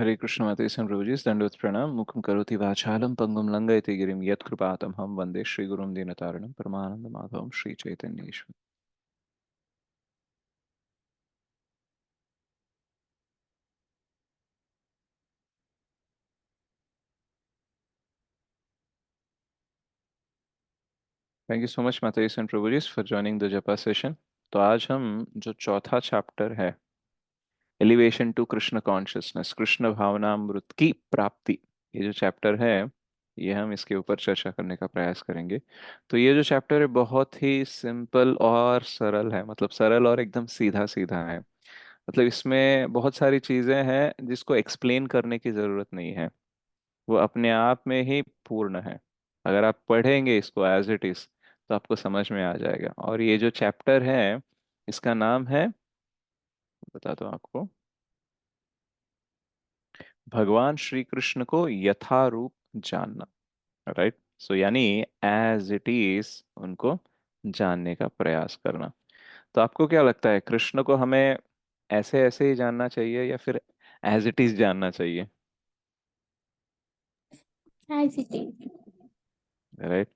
हरे कृष्ण माते प्रभुजी दंडवत प्रणाम मुखम करोति वाचालं पंगुम लंघयति गिरिं यत्कृपातमहं वंदे श्रीगुरुं दीनतारिणं परमानंद माधवं Shri Chaitanyeshwar. Thank you so much माता प्रभुजी for joining the japa session. तो आज हम जो चौथा चैप्टर है, elevation to Krishna consciousness, Krishna भावनामृत की प्राप्ति, ये जो चैप्टर है, ये हम इसके ऊपर चर्चा करने का प्रयास करेंगे। तो ये जो चैप्टर है बहुत ही सिंपल और सरल है, मतलब सरल और एकदम सीधा सीधा है। मतलब इसमें बहुत सारी चीजें हैं जिसको एक्सप्लेन करने की जरूरत नहीं है, वो अपने आप में ही पूर्ण है। अगर आप पढ़ेंगे इसको एज इट इज तो आपको समझ में आ जाएगा। और ये जो चैप्टर है, इसका नाम है, बता दो आपको, भगवान श्री कृष्ण को यथारूप जानना। राइट, सो यानी एज इट इज उनको जानने का प्रयास करना। तो आपको क्या लगता है, कृष्ण को हमें ऐसे ऐसे ही जानना चाहिए या फिर एज इट इज जानना चाहिए? As it is. राइट,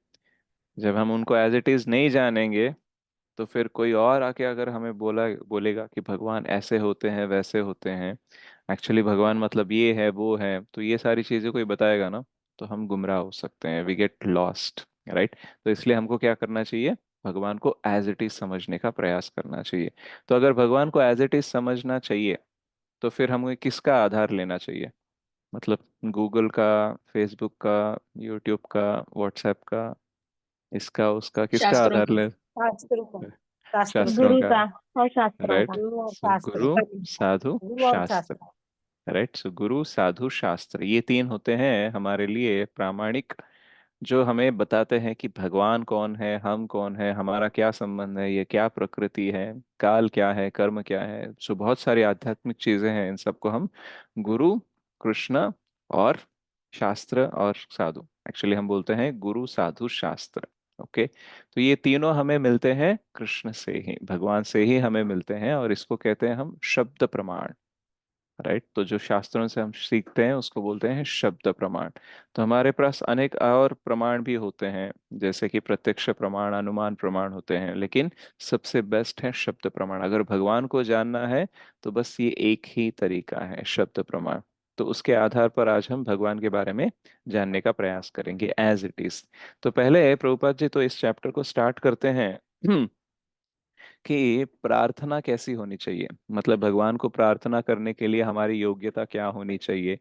जब हम उनको एज इट इज नहीं जानेंगे तो फिर कोई और आके अगर हमें बोलेगा कि भगवान ऐसे होते हैं वैसे होते हैं, एक्चुअली भगवान मतलब ये है वो है, तो ये सारी चीजें कोई बताएगा ना, तो हम गुमराह हो सकते हैं, वी गेट लॉस्ट। राइट, तो इसलिए हमको क्या करना चाहिए, भगवान को एज इट इज समझने का प्रयास करना चाहिए। तो अगर भगवान को एज इट इज समझना चाहिए तो फिर हमें किसका आधार लेना चाहिए? मतलब गूगल का, फेसबुक का, यूट्यूब का, व्हाट्सएप का, इसका उसका किसका शास्त्रों आधार का। ले? शास्त्रों का। शास्त्रों का। शास्त्रों गुरु का। का और शास्त्रों राइट, का। गुरु और सो शास्त्र। गुरु साधु गुरु और शास्त्र। शास्त्र। राइट, सो गुरु साधु शास्त्र, ये तीन होते हैं हमारे लिए प्रामाणिक, जो हमें बताते हैं कि भगवान कौन है, हम कौन है, हमारा क्या संबंध है, ये क्या प्रकृति है, काल क्या है, कर्म क्या है। सो बहुत सारी आध्यात्मिक चीजें हैं, इन सबको हम गुरु, कृष्ण और शास्त्र और साधु, एक्चुअली हम बोलते हैं गुरु साधु शास्त्र। ओके, तो ये तीनों हमें मिलते हैं कृष्ण से ही, भगवान से ही हमें मिलते हैं, और इसको कहते हैं हम शब्द प्रमाण। राइट, तो जो शास्त्रों से हम सीखते हैं उसको बोलते हैं शब्द प्रमाण। तो हमारे पास अनेक और प्रमाण भी होते हैं, जैसे कि प्रत्यक्ष प्रमाण, अनुमान प्रमाण होते हैं, लेकिन सबसे बेस्ट है शब्द प्रमाण। अगर भगवान को जानना है तो बस ये एक ही तरीका है, शब्द प्रमाण। तो उसके आधार पर आज हम भगवान के बारे में जानने का प्रयास करेंगे एज इट इज। तो पहले प्रभुपाद जी तो इस चैप्टर को स्टार्ट करते हैं कि प्रार्थना कैसी होनी चाहिए, मतलब भगवान को प्रार्थना करने के लिए हमारी योग्यता क्या होनी चाहिए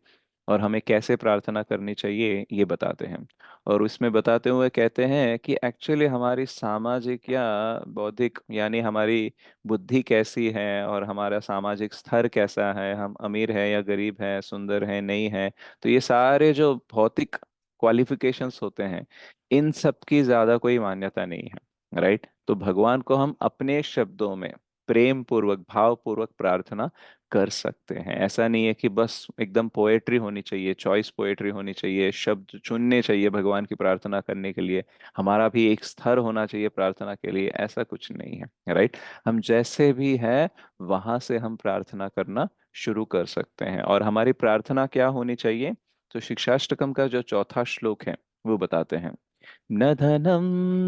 और हमें कैसे प्रार्थना करनी चाहिए, ये बताते हैं। और उसमें बताते हुए कहते हैं कि एक्चुअली हमारी सामाजिक या बौद्धिक, यानी हमारी बुद्धि कैसी है और हमारा सामाजिक स्तर कैसा है, हम अमीर है या गरीब है, सुंदर है नहीं है, तो ये सारे जो भौतिक क्वालिफिकेशंस होते हैं, इन सब की ज्यादा कोई मान्यता नहीं है। राइट, तो भगवान को हम अपने शब्दों में प्रेम पूर्वक, भाव पूर्वक प्रार्थना कर सकते हैं। ऐसा नहीं है कि बस एकदम पोएट्री होनी चाहिए, चॉइस पोएट्री होनी चाहिए, शब्द चुनने चाहिए भगवान की प्रार्थना करने के लिए, हमारा भी एक स्तर होना चाहिए प्रार्थना के लिए, ऐसा कुछ नहीं है। राइट, हम जैसे भी हैं वहां से हम प्रार्थना करना शुरू कर सकते हैं। और हमारी प्रार्थना क्या होनी चाहिए, तो शिक्षाष्टकम का जो चौथा श्लोक है वो बताते हैं, न धनं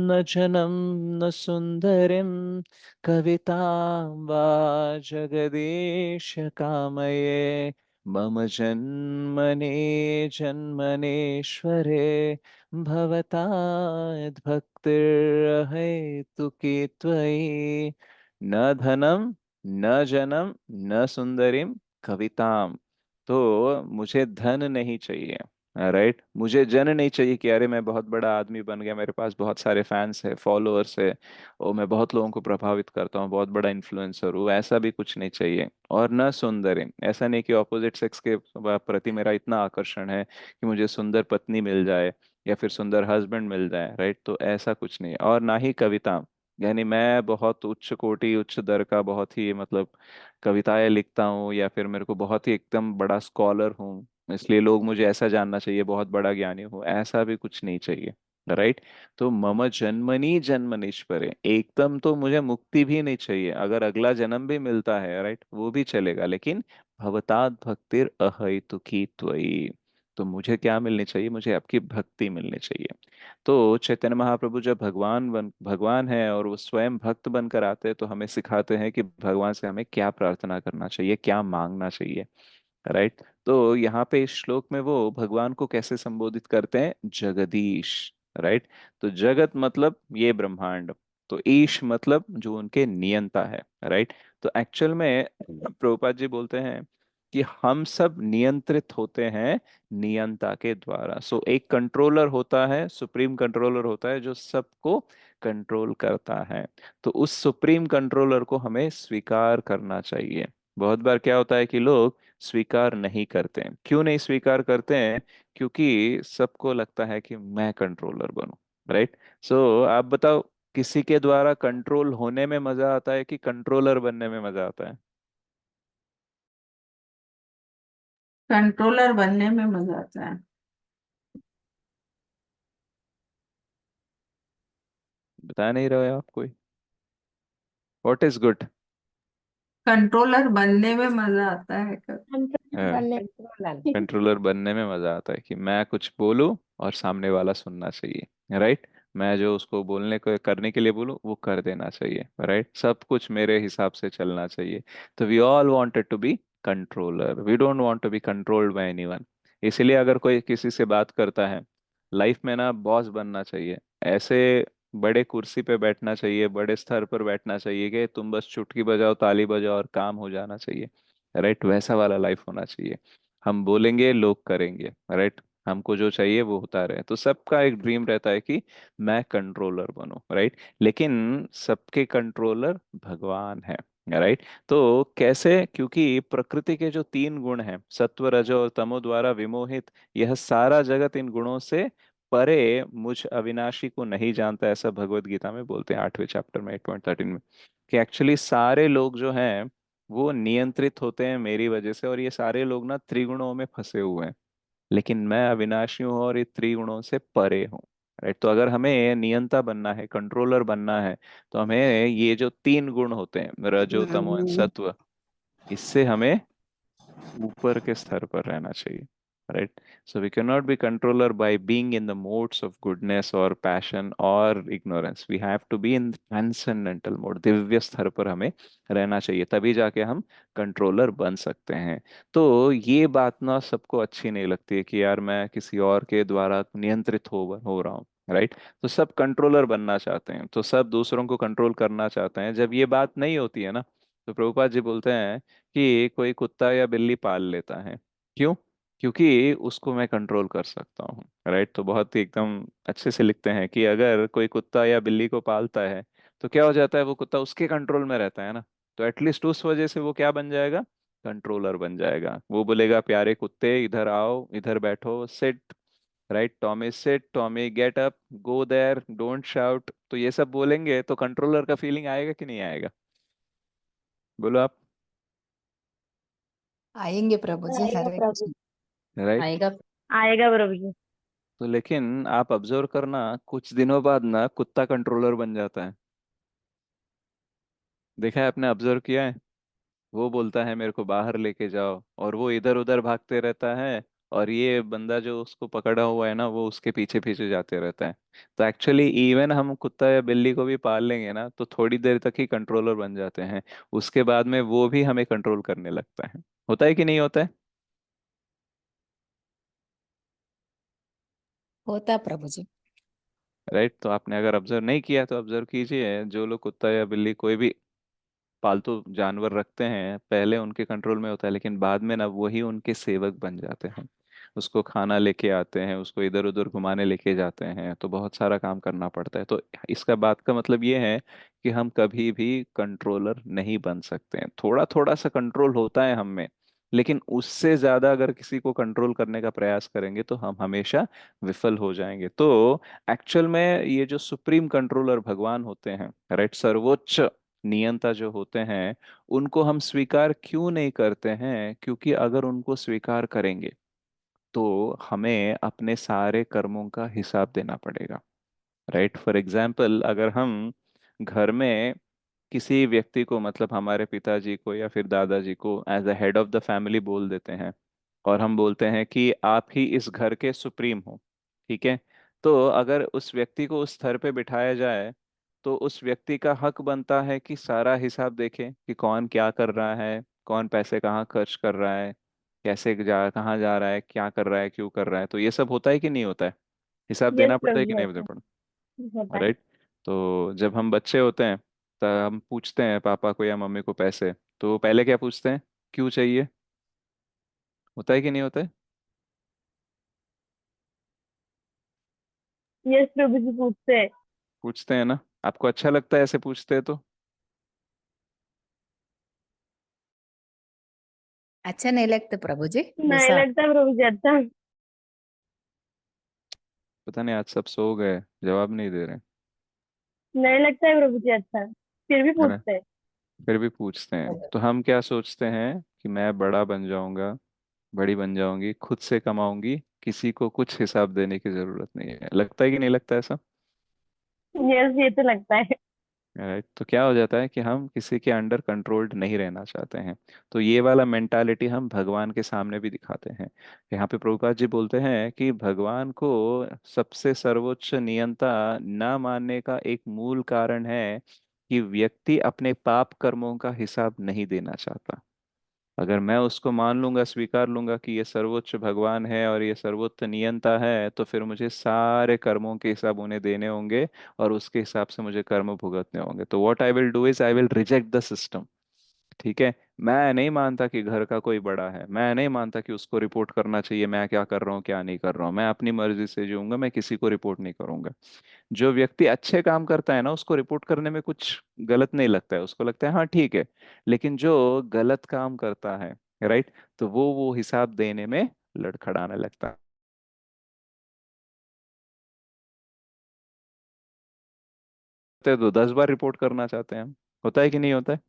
न जनं न सुन्दरीं कवितां वा जगदीश कामये, मम जन्मने जन्मनेश्वरे भवताद्भक्तिर्हेतुकी त्वयि। न धनम, न जनम, न सुंदरीम, कविताम। तो मुझे धन नहीं चाहिए, राइट, मुझे जन नहीं चाहिए कि अरे मैं बहुत बड़ा आदमी बन गया, मेरे पास बहुत सारे फैंस है, फॉलोअर्स है, और मैं बहुत लोगों को प्रभावित करता हूँ, बहुत बड़ा इन्फ्लुएंसर हूँ, ऐसा भी कुछ नहीं चाहिए। और न सुंदरी, ऐसा नहीं कि ऑपोजिट सेक्स के प्रति मेरा इतना आकर्षण है कि मुझे सुंदर पत्नी मिल जाए या फिर सुंदर हस्बैंड मिल जाए। राइट, तो ऐसा कुछ नहीं है। और ना ही कविता, यानी मैं बहुत उच्च कोटि उच्च दर का बहुत ही मतलब कविताएं लिखता हूँ, या फिर मेरे को बहुत ही एकदम बड़ा स्कॉलर हूँ इसलिए लोग मुझे ऐसा जानना चाहिए, बहुत बड़ा ज्ञानी हूँ, ऐसा भी कुछ नहीं चाहिए। राइट, तो मम जन्मनी जन्मनीश्वरे, एकदम तो मुझे मुक्ति भी नहीं चाहिए, अगर अगला जन्म भी मिलता है राइट वो भी चलेगा, लेकिन भवतात् भक्तिर अहैतुकी त्वयि। तो मुझे क्या मिलनी चाहिए? मुझे आपकी भक्ति मिलनी चाहिए। तो चैतन्य महाप्रभु जब भगवान है और वो स्वयं भक्त बनकर आते हैं, तो हमें सिखाते हैं कि भगवान से हमें क्या प्रार्थना करना चाहिए, क्या मांगना चाहिए। राइट। तो यहाँ पे इस श्लोक में वो भगवान को कैसे संबोधित करते हैं? जगदीश। राइट। तो जगत मतलब ये ब्रह्मांड, तो ईश मतलब जो उनके नियंता है। राइट। तो एक्चुअल में प्रभुपाद जी बोलते हैं कि हम सब नियंत्रित होते हैं नियंता के द्वारा। सो एक कंट्रोलर होता है, सुप्रीम कंट्रोलर होता है जो सबको कंट्रोल करता है। तो उस सुप्रीम कंट्रोलर को हमें स्वीकार करना चाहिए। बहुत बार क्या होता है कि लोग स्वीकार नहीं करते हैं। क्यों नहीं स्वीकार करते हैं? क्योंकि सबको लगता है कि मैं कंट्रोलर बनूं। राइट। सो आप बताओ, किसी के द्वारा कंट्रोल होने में मजा आता है कि कंट्रोलर बनने में मजा आता है? कंट्रोलर बनने में मजा आता है। बता नहीं रहे हो आप कोई? What is good? कंट्रोलर बनने में मजा आता है कंट्रोलर। कंट्रोलर बनने में मजा आता है कि मैं कुछ बोलूं और सामने वाला सुनना चाहिए। राइट। मैं जो उसको बोलने को करने के लिए बोलूं वो कर देना चाहिए। राइट। सब कुछ मेरे हिसाब से चलना चाहिए। तो we all wanted to be controller, we don't want to be controlled by anyone. इसलिए अगर कोई किसी से बात करता है, लाइफ में ना बॉस बनना चाहिए। ऐसे बड़े कुर्सी पे बैठना चाहिए, बड़े स्तर पर बैठना चाहिए कि तुम बस चुटकी बजाओ, ताली बजाओ और काम हो जाना चाहिए। राइट। वैसा वाला लाइफ होना चाहिए। हम बोलेंगे, लोग करेंगे। राइट। हमको जो चाहिए वो होता रहे। तो सबका एक ड्रीम रहता है कि मैं कंट्रोलर बनूं। राइट। लेकिन सबके कंट्रोलर भगवान है। राइट। तो कैसे? क्योंकि प्रकृति के जो तीन गुण हैं, सत्व रजो और तमो द्वारा विमोहित यह सारा जगत इन गुणों से परे मुझ अविनाशी को नहीं जानता, ऐसा भगवत गीता में बोलते हैं 8वें चैप्टर में 8.13 में। कि एक्चुअली सारे लोग जो हैं वो नियंत्रित होते हैं मेरी वजह से, और ये सारे लोग ना त्रिगुणों में फंसे हुए हैं। लेकिन मैं अविनाशी हूँ और ये त्रिगुणों से परे हूँ। राइट। तो अगर हमें नियंता बनना है, कंट्रोलर बनना है, तो हमें ये जो तीन गुण होते हैं, रजो तमो एंड हम्म। सत्व, इससे हमें ऊपर के स्तर पर रहना चाहिए। Right. So we can not be controller by being in the modes of goodness और पैशन और ignorance. We have to be in transcendental mode, दिव्य स्तर पर हमें रहना चाहिए, तभी जाके हम कंट्रोलर बन सकते हैं। तो ये बात ना सबको अच्छी नहीं लगती है कि यार मैं किसी और के द्वारा नियंत्रित हो रहा हूँ। राइट। तो सब कंट्रोलर बनना चाहते हैं, तो सब दूसरों को कंट्रोल करना चाहते हैं। जब ये बात नहीं होती है ना, तो प्रभुपाद जी बोलते हैं कि कोई कुत्ता या बिल्ली पाल लेता है। क्यों? क्योंकि उसको मैं कंट्रोल कर सकता हूँ। राइट। तो बहुत ही एकदम अच्छे से लिखते हैं कि अगर कोई कुत्ता या बिल्ली को पालता है, तो क्या हो जाता है? वो कुत्ता उसके कंट्रोल में रहता है ना। तो एटलीस्ट उस वजह से वो क्या बन जाएगा? कंट्रोलर बन जाएगा। वो बोलेगा, प्यारे कुत्ते इधर आओ, इधर बैठो, sit. Right. Tommy sit, Tommy get up, go there, don't shout. तो ये सब बोलेंगे तो कंट्रोलर का फीलिंग आएगा कि नहीं आएगा? बोलो आप। आएंगे प्रभु जी, आएगा हरे प्रभु। कृष्ण। राइट। आएगा। आएगा प्रभु जी। तो लेकिन आप ऑब्जर्व करना, कुछ दिनों बाद ना कुत्ता कंट्रोलर बन जाता है। देखा है आपने? ऑब्जर्व किया है? वो बोलता है मेरे को बाहर लेके जाओ, और वो इधर उधर भागते रहता है। और ये बंदा जो उसको पकड़ा हुआ है ना, वो उसके पीछे पीछे जाते रहता है। तो एक्चुअली इवन हम कुत्ता या बिल्ली को भी पाल लेंगे ना, तो थोड़ी देर तक ही कंट्रोलर बन जाते हैं। उसके बाद में वो भी हमें कंट्रोल करने लगता है। होता है कि नहीं होता है? होता प्रभु जी। राइट। तो आपने अगर ऑब्जर्व नहीं किया तो ऑब्जर्व कीजिए, जो लोग कुत्ता या बिल्ली कोई भी पालतू जानवर रखते हैं, पहले उनके कंट्रोल में होता है, लेकिन बाद में ना वही उनके सेवक बन जाते हैं। उसको खाना लेके आते हैं, उसको इधर उधर घुमाने लेके जाते हैं, तो बहुत सारा काम करना पड़ता है। तो इसका बात का मतलब ये है कि हम कभी भी कंट्रोलर नहीं बन सकते हैं। थोड़ा थोड़ा सा कंट्रोल होता है हम में, लेकिन उससे ज्यादा अगर किसी को कंट्रोल करने का प्रयास करेंगे तो हम हमेशा विफल हो जाएंगे। तो एक्चुअल में ये जो सुप्रीम कंट्रोलर भगवान होते हैं, राइट, सर्वोच्च नियंता जो होते हैं, उनको हम स्वीकार क्यों नहीं करते हैं? क्योंकि अगर उनको स्वीकार करेंगे तो हमें अपने सारे कर्मों का हिसाब देना पड़ेगा। राइट। फॉर एग्जाम्पल, अगर हम घर में किसी व्यक्ति को, मतलब हमारे पिताजी को या फिर दादाजी को as a head of the family बोल देते हैं, और हम बोलते हैं कि आप ही इस घर के सुप्रीम हो, ठीक है। तो अगर उस व्यक्ति को उस स्तर पे बिठाया जाए, तो उस व्यक्ति का हक बनता है कि सारा हिसाब देखे कि कौन क्या कर रहा है, कौन पैसे कहाँ खर्च कर रहा है, कैसे जा कहाँ जा रहा है, क्या कर रहा है, क्यों कर रहा है। तो ये सब होता है कि नहीं होता है? हिसाब यस देना पड़ता है कि प्रभु, नहीं होता देना है, पड़ता? होता है। राइट। तो जब हम बच्चे होते हैं, तब हम पूछते हैं पापा को या मम्मी को पैसे, तो वो पहले क्या पूछते हैं? क्यों चाहिए? होता है कि नहीं होता है? यस प्रभु जी, पूछते हैं। पूछते हैं ना। आपको अच्छा लगता है ऐसे पूछते हैं तो? अच्छा नहीं लगता प्रभु जी नहीं ऐसा। लगता प्रभु जी अच्छा। पता नहीं आज सब सो गए, जवाब नहीं दे रहे। नहीं लगता है प्रभु जी अच्छा, फिर भी है ना? पूछते हैं। फिर भी पूछते हैं। तो हम क्या सोचते हैं कि मैं बड़ा बन जाऊंगा, बड़ी बन जाऊंगी, खुद से कमाऊंगी, किसी को कुछ हिसाब देने की जरूरत नहीं है। लगता है कि नहीं लगता ऐसा? यस, ये तो लगता है। राइट। तो क्या हो जाता है कि हम किसी के अंडर कंट्रोल्ड नहीं रहना चाहते हैं। तो ये वाला मेंटालिटी हम भगवान के सामने भी दिखाते हैं। यहाँ पे प्रभुपाद जी बोलते हैं कि भगवान को सबसे सर्वोच्च नियंता न मानने का एक मूल कारण है कि व्यक्ति अपने पाप कर्मों का हिसाब नहीं देना चाहता। अगर मैं उसको मान लूंगा, स्वीकार लूंगा कि ये सर्वोच्च भगवान है और ये सर्वोच्च नियंता है, तो फिर मुझे सारे कर्मों के हिसाब उन्हें देने होंगे, और उसके हिसाब से मुझे कर्म भुगतने होंगे। तो what I will do is I will reject the system. ठीक है। मैं नहीं मानता कि घर का कोई बड़ा है, मैं नहीं मानता कि उसको रिपोर्ट करना चाहिए मैं क्या कर रहा हूँ क्या नहीं कर रहा हूँ। मैं अपनी मर्जी से जीऊंगा, मैं किसी को रिपोर्ट नहीं करूंगा। जो व्यक्ति अच्छे काम करता है ना, उसको रिपोर्ट करने में कुछ गलत नहीं लगता है, उसको लगता है हाँ ठीक है। लेकिन जो गलत काम करता है, राइट, तो वो हिसाब देने में लड़खड़ाने लगता है। तो 10 बार रिपोर्ट करना चाहते हैं हम। होता है कि नहीं होता है?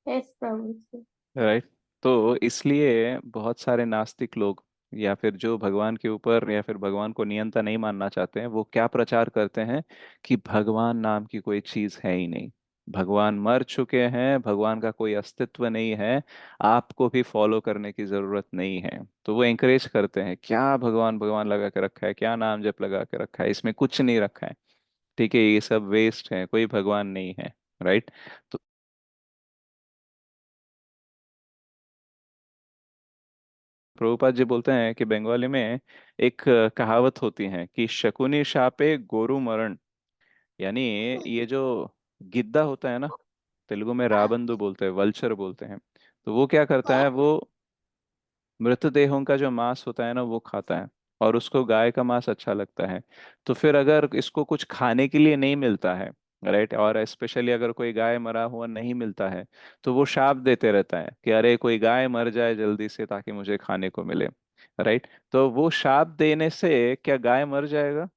यस प्रभु जी। राइट। तो इसलिए बहुत सारे नास्तिक लोग, या फिर जो भगवान के ऊपर या फिर भगवान को नियंता नहीं मानना चाहते हैं, वो क्या प्रचार करते हैं कि भगवान नाम की कोई चीज है ही नहीं, भगवान मर चुके हैं, भगवान का कोई अस्तित्व नहीं है, आपको भी फॉलो करने की जरूरत नहीं है। तो वो एंकरेज करते हैं क्या भगवान भगवान लगा के रखा है, क्या नाम जप लगा के रखा है, इसमें कुछ नहीं रखा है, ठीक है, ये सब वेस्ट है, कोई भगवान नहीं है। राइट। तो प्रभुपाद जी बोलते हैं कि बंगाली में एक कहावत होती है कि शकुनी शापे गोरु मरण। यानी ये जो गिद्दा होता है ना, तेलुगु में राबंदु बोलते हैं, वल्चर बोलते हैं। तो वो क्या करता है, वो मृतदेहों का जो मांस होता है ना वो खाता है, और उसको गाय का मांस अच्छा लगता है। तो फिर अगर इसको कुछ खाने के लिए नहीं मिलता है, राइट, और स्पेशली अगर कोई गाय मरा हुआ नहीं मिलता है, तो वो शाप देते रहता है कि अरे कोई गाय मर जाए जल्दी से ताकि मुझे खाने को मिले। राइट। तो वो शाप देने से क्या गाय मर जाएगा?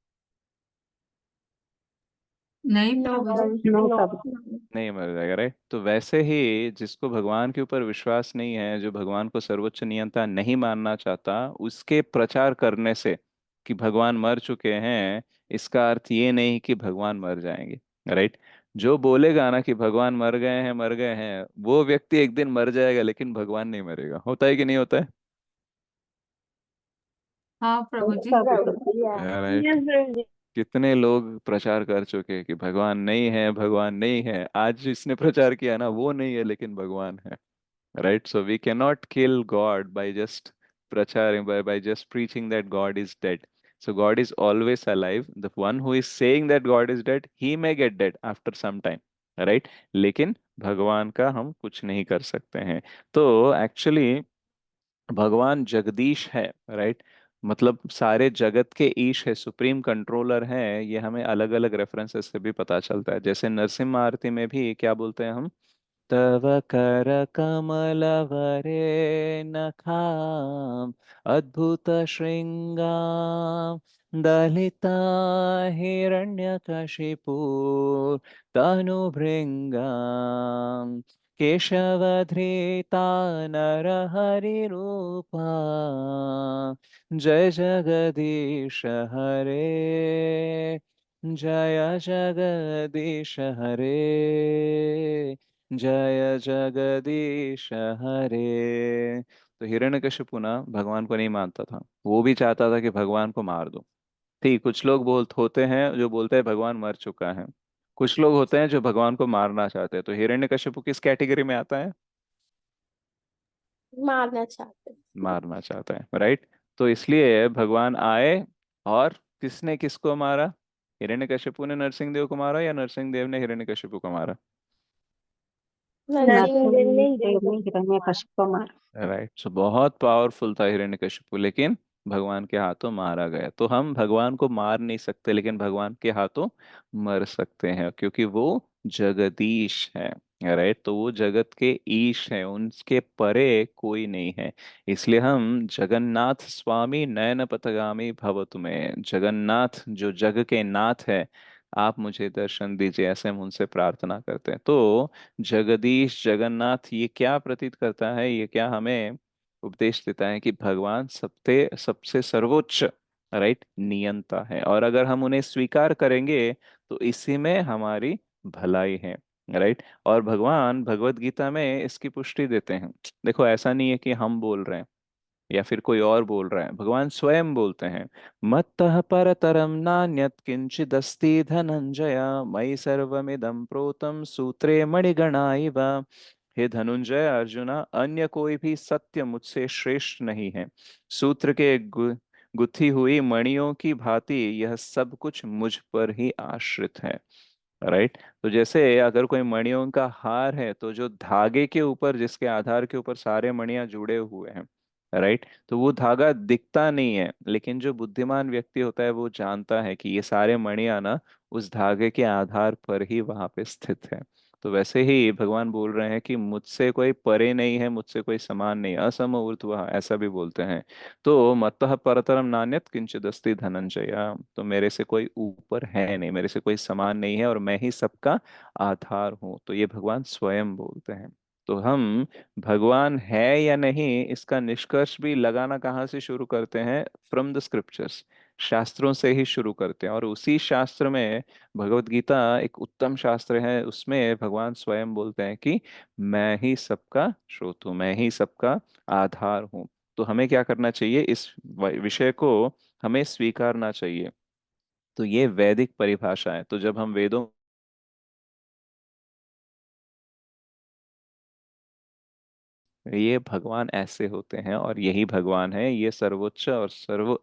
नहीं नो प्रभु जी। प्रभु जी। नो प्रभु। नहीं मर जाएगा। राइट। तो वैसे ही जिसको भगवान के ऊपर विश्वास नहीं है, जो भगवान को सर्वोच्च नियंता नहीं मानना चाहता, उसके प्रचार करने से कि भगवान मर चुके हैं, इसका अर्थ ये नहीं कि भगवान मर जाएंगे। राइट। जो बोलेगा ना कि भगवान मर गए हैं मर गए हैं, वो व्यक्ति एक दिन मर जाएगा, लेकिन भगवान नहीं मरेगा। होता है कि नहीं होता है? हाँ प्रभु जी। राइट। यस प्रभु जी। कितने लोग प्रचार कर चुके हैं कि भगवान नहीं है, भगवान नहीं है। आज जिसने प्रचार किया ना वो नहीं है, लेकिन भगवान है। Right. So we cannot kill God by just pracharing, by just preaching that God is dead. So God is always alive. The one who is saying that God is dead, he may get dead after some time. Right. लेकिन भगवान का हम कुछ नहीं कर सकते हैं। तो एक्चुअली भगवान जगदीश है। राइट। मतलब सारे जगत के ईश है, सुप्रीम कंट्रोलर है। ये हमें अलग अलग रेफरेंसेस से भी पता चलता है। जैसे नरसिम्हा आरती में भी क्या बोलते हैं हम? तव कर कमलवरे नखाम अद्भुत श्रृंगाम दलिता हिरण्यकशिपु तनुभृंगाम केशवधृता नरहरिरूपा जय जगदीश हरे। जय जगदीश हरे, जय जगदीश हरे। तो हिरण्यकशिपु ना भगवान को नहीं मानता था, वो भी चाहता था कि भगवान को मार दो। ठीक, कुछ लोग होते हैं जो बोलते हैं भगवान मर चुका है, कुछ लोग होते हैं जो भगवान को मारना चाहते हैं। तो हिरण्यकशिपु किस कैटेगरी में आता है? मारना चाहते। मारना चाहता है, राइट। तो इसलिए भगवान आए, और किसने किसको मारा? हिरण्यकशिपु ने नरसिंह देव को मारा, या नरसिंह देव ने हिरण्यकशिपु को मारा? नरसिंह देव ने नरसिंहदेव ने हिरण्यकशिप को मारा। राइट। सो बहुत पावरफुल था हिरण्यकशिपु, लेकिन भगवान के हाथों मारा गया। तो हम भगवान को मार नहीं सकते, लेकिन भगवान के हाथों मर सकते हैं, क्योंकि वो जगदीश है। राइट। तो वो जगत के ईश है, उनके परे कोई नहीं है। इसलिए हम जगन्नाथ स्वामी नयन पथगामी भव तुम्हें, जगन्नाथ जो जग के नाथ है, आप मुझे दर्शन दीजिए, ऐसे हम उनसे प्रार्थना करते हैं। तो जगदीश जगन्नाथ ये क्या प्रतीत करता है, ये क्या हमें उपदेश देता है? कि भगवान सबसे सबसे सर्वोच्च, राइट, नियंता है। और अगर हम उन्हें स्वीकार करेंगे तो इसी में हमारी भलाई है, राइट। और भगवान भगवत गीता में इसकी पुष्टि देते हैं। देखो, ऐसा नहीं है कि हम बोल रहे हैं या फिर कोई और बोल रहा है, भगवान स्वयं बोलते हैं। मत्तः परतरम नान्यत् किंचिदस्ति धनंजय, मयि सर्वमिदं प्रोतं सूत्रे मणिगणा इव। हे धनुंजय, अर्जुना, अन्य कोई भी सत्य मुझसे श्रेष्ठ नहीं है। सूत्र के गुथी हुई मणियों की भांति यह सब कुछ मुझ पर ही आश्रित है, राइट। तो जैसे अगर कोई मणियों का हार है, तो जो धागे के ऊपर, जिसके आधार के ऊपर सारे मणियां जुड़े हुए हैं, राइट, तो वो धागा दिखता नहीं है, लेकिन जो बुद्धिमान व्यक्ति होता है वो जानता है कि ये सारे मणियां ना उस धागे के आधार पर ही वहां पे स्थित है। तो वैसे ही भगवान बोल रहे हैं कि मुझसे कोई परे नहीं है, मुझसे कोई समान नहीं, असम ऊर्ध्वः ऐसा भी बोलते हैं। तो मत्तः परतरम नान्यत् किंचिदस्ति धनंजय, तो मेरे से कोई ऊपर है नहीं, मेरे से कोई समान नहीं है, और मैं ही सबका आधार हूँ। तो ये भगवान स्वयं बोलते हैं। तो हम भगवान है या नहीं, इसका निष्कर्ष भी लगाना कहाँ से शुरू करते हैं? फ्रॉम द स्क्रिप्चर्स, शास्त्रों से ही शुरू करते हैं। और उसी शास्त्र में, भगवत गीता एक उत्तम शास्त्र है, उसमें भगवान स्वयं बोलते हैं कि मैं ही सबका स्रोत हूँ, मैं ही सबका आधार हूँ। तो हमें क्या करना चाहिए? इस विषय को हमें स्वीकारना चाहिए। तो ये वैदिक परिभाषा है। तो जब हम वेदों, ये भगवान ऐसे होते हैं और यही भगवान है, ये सर्वोच्च और सर्व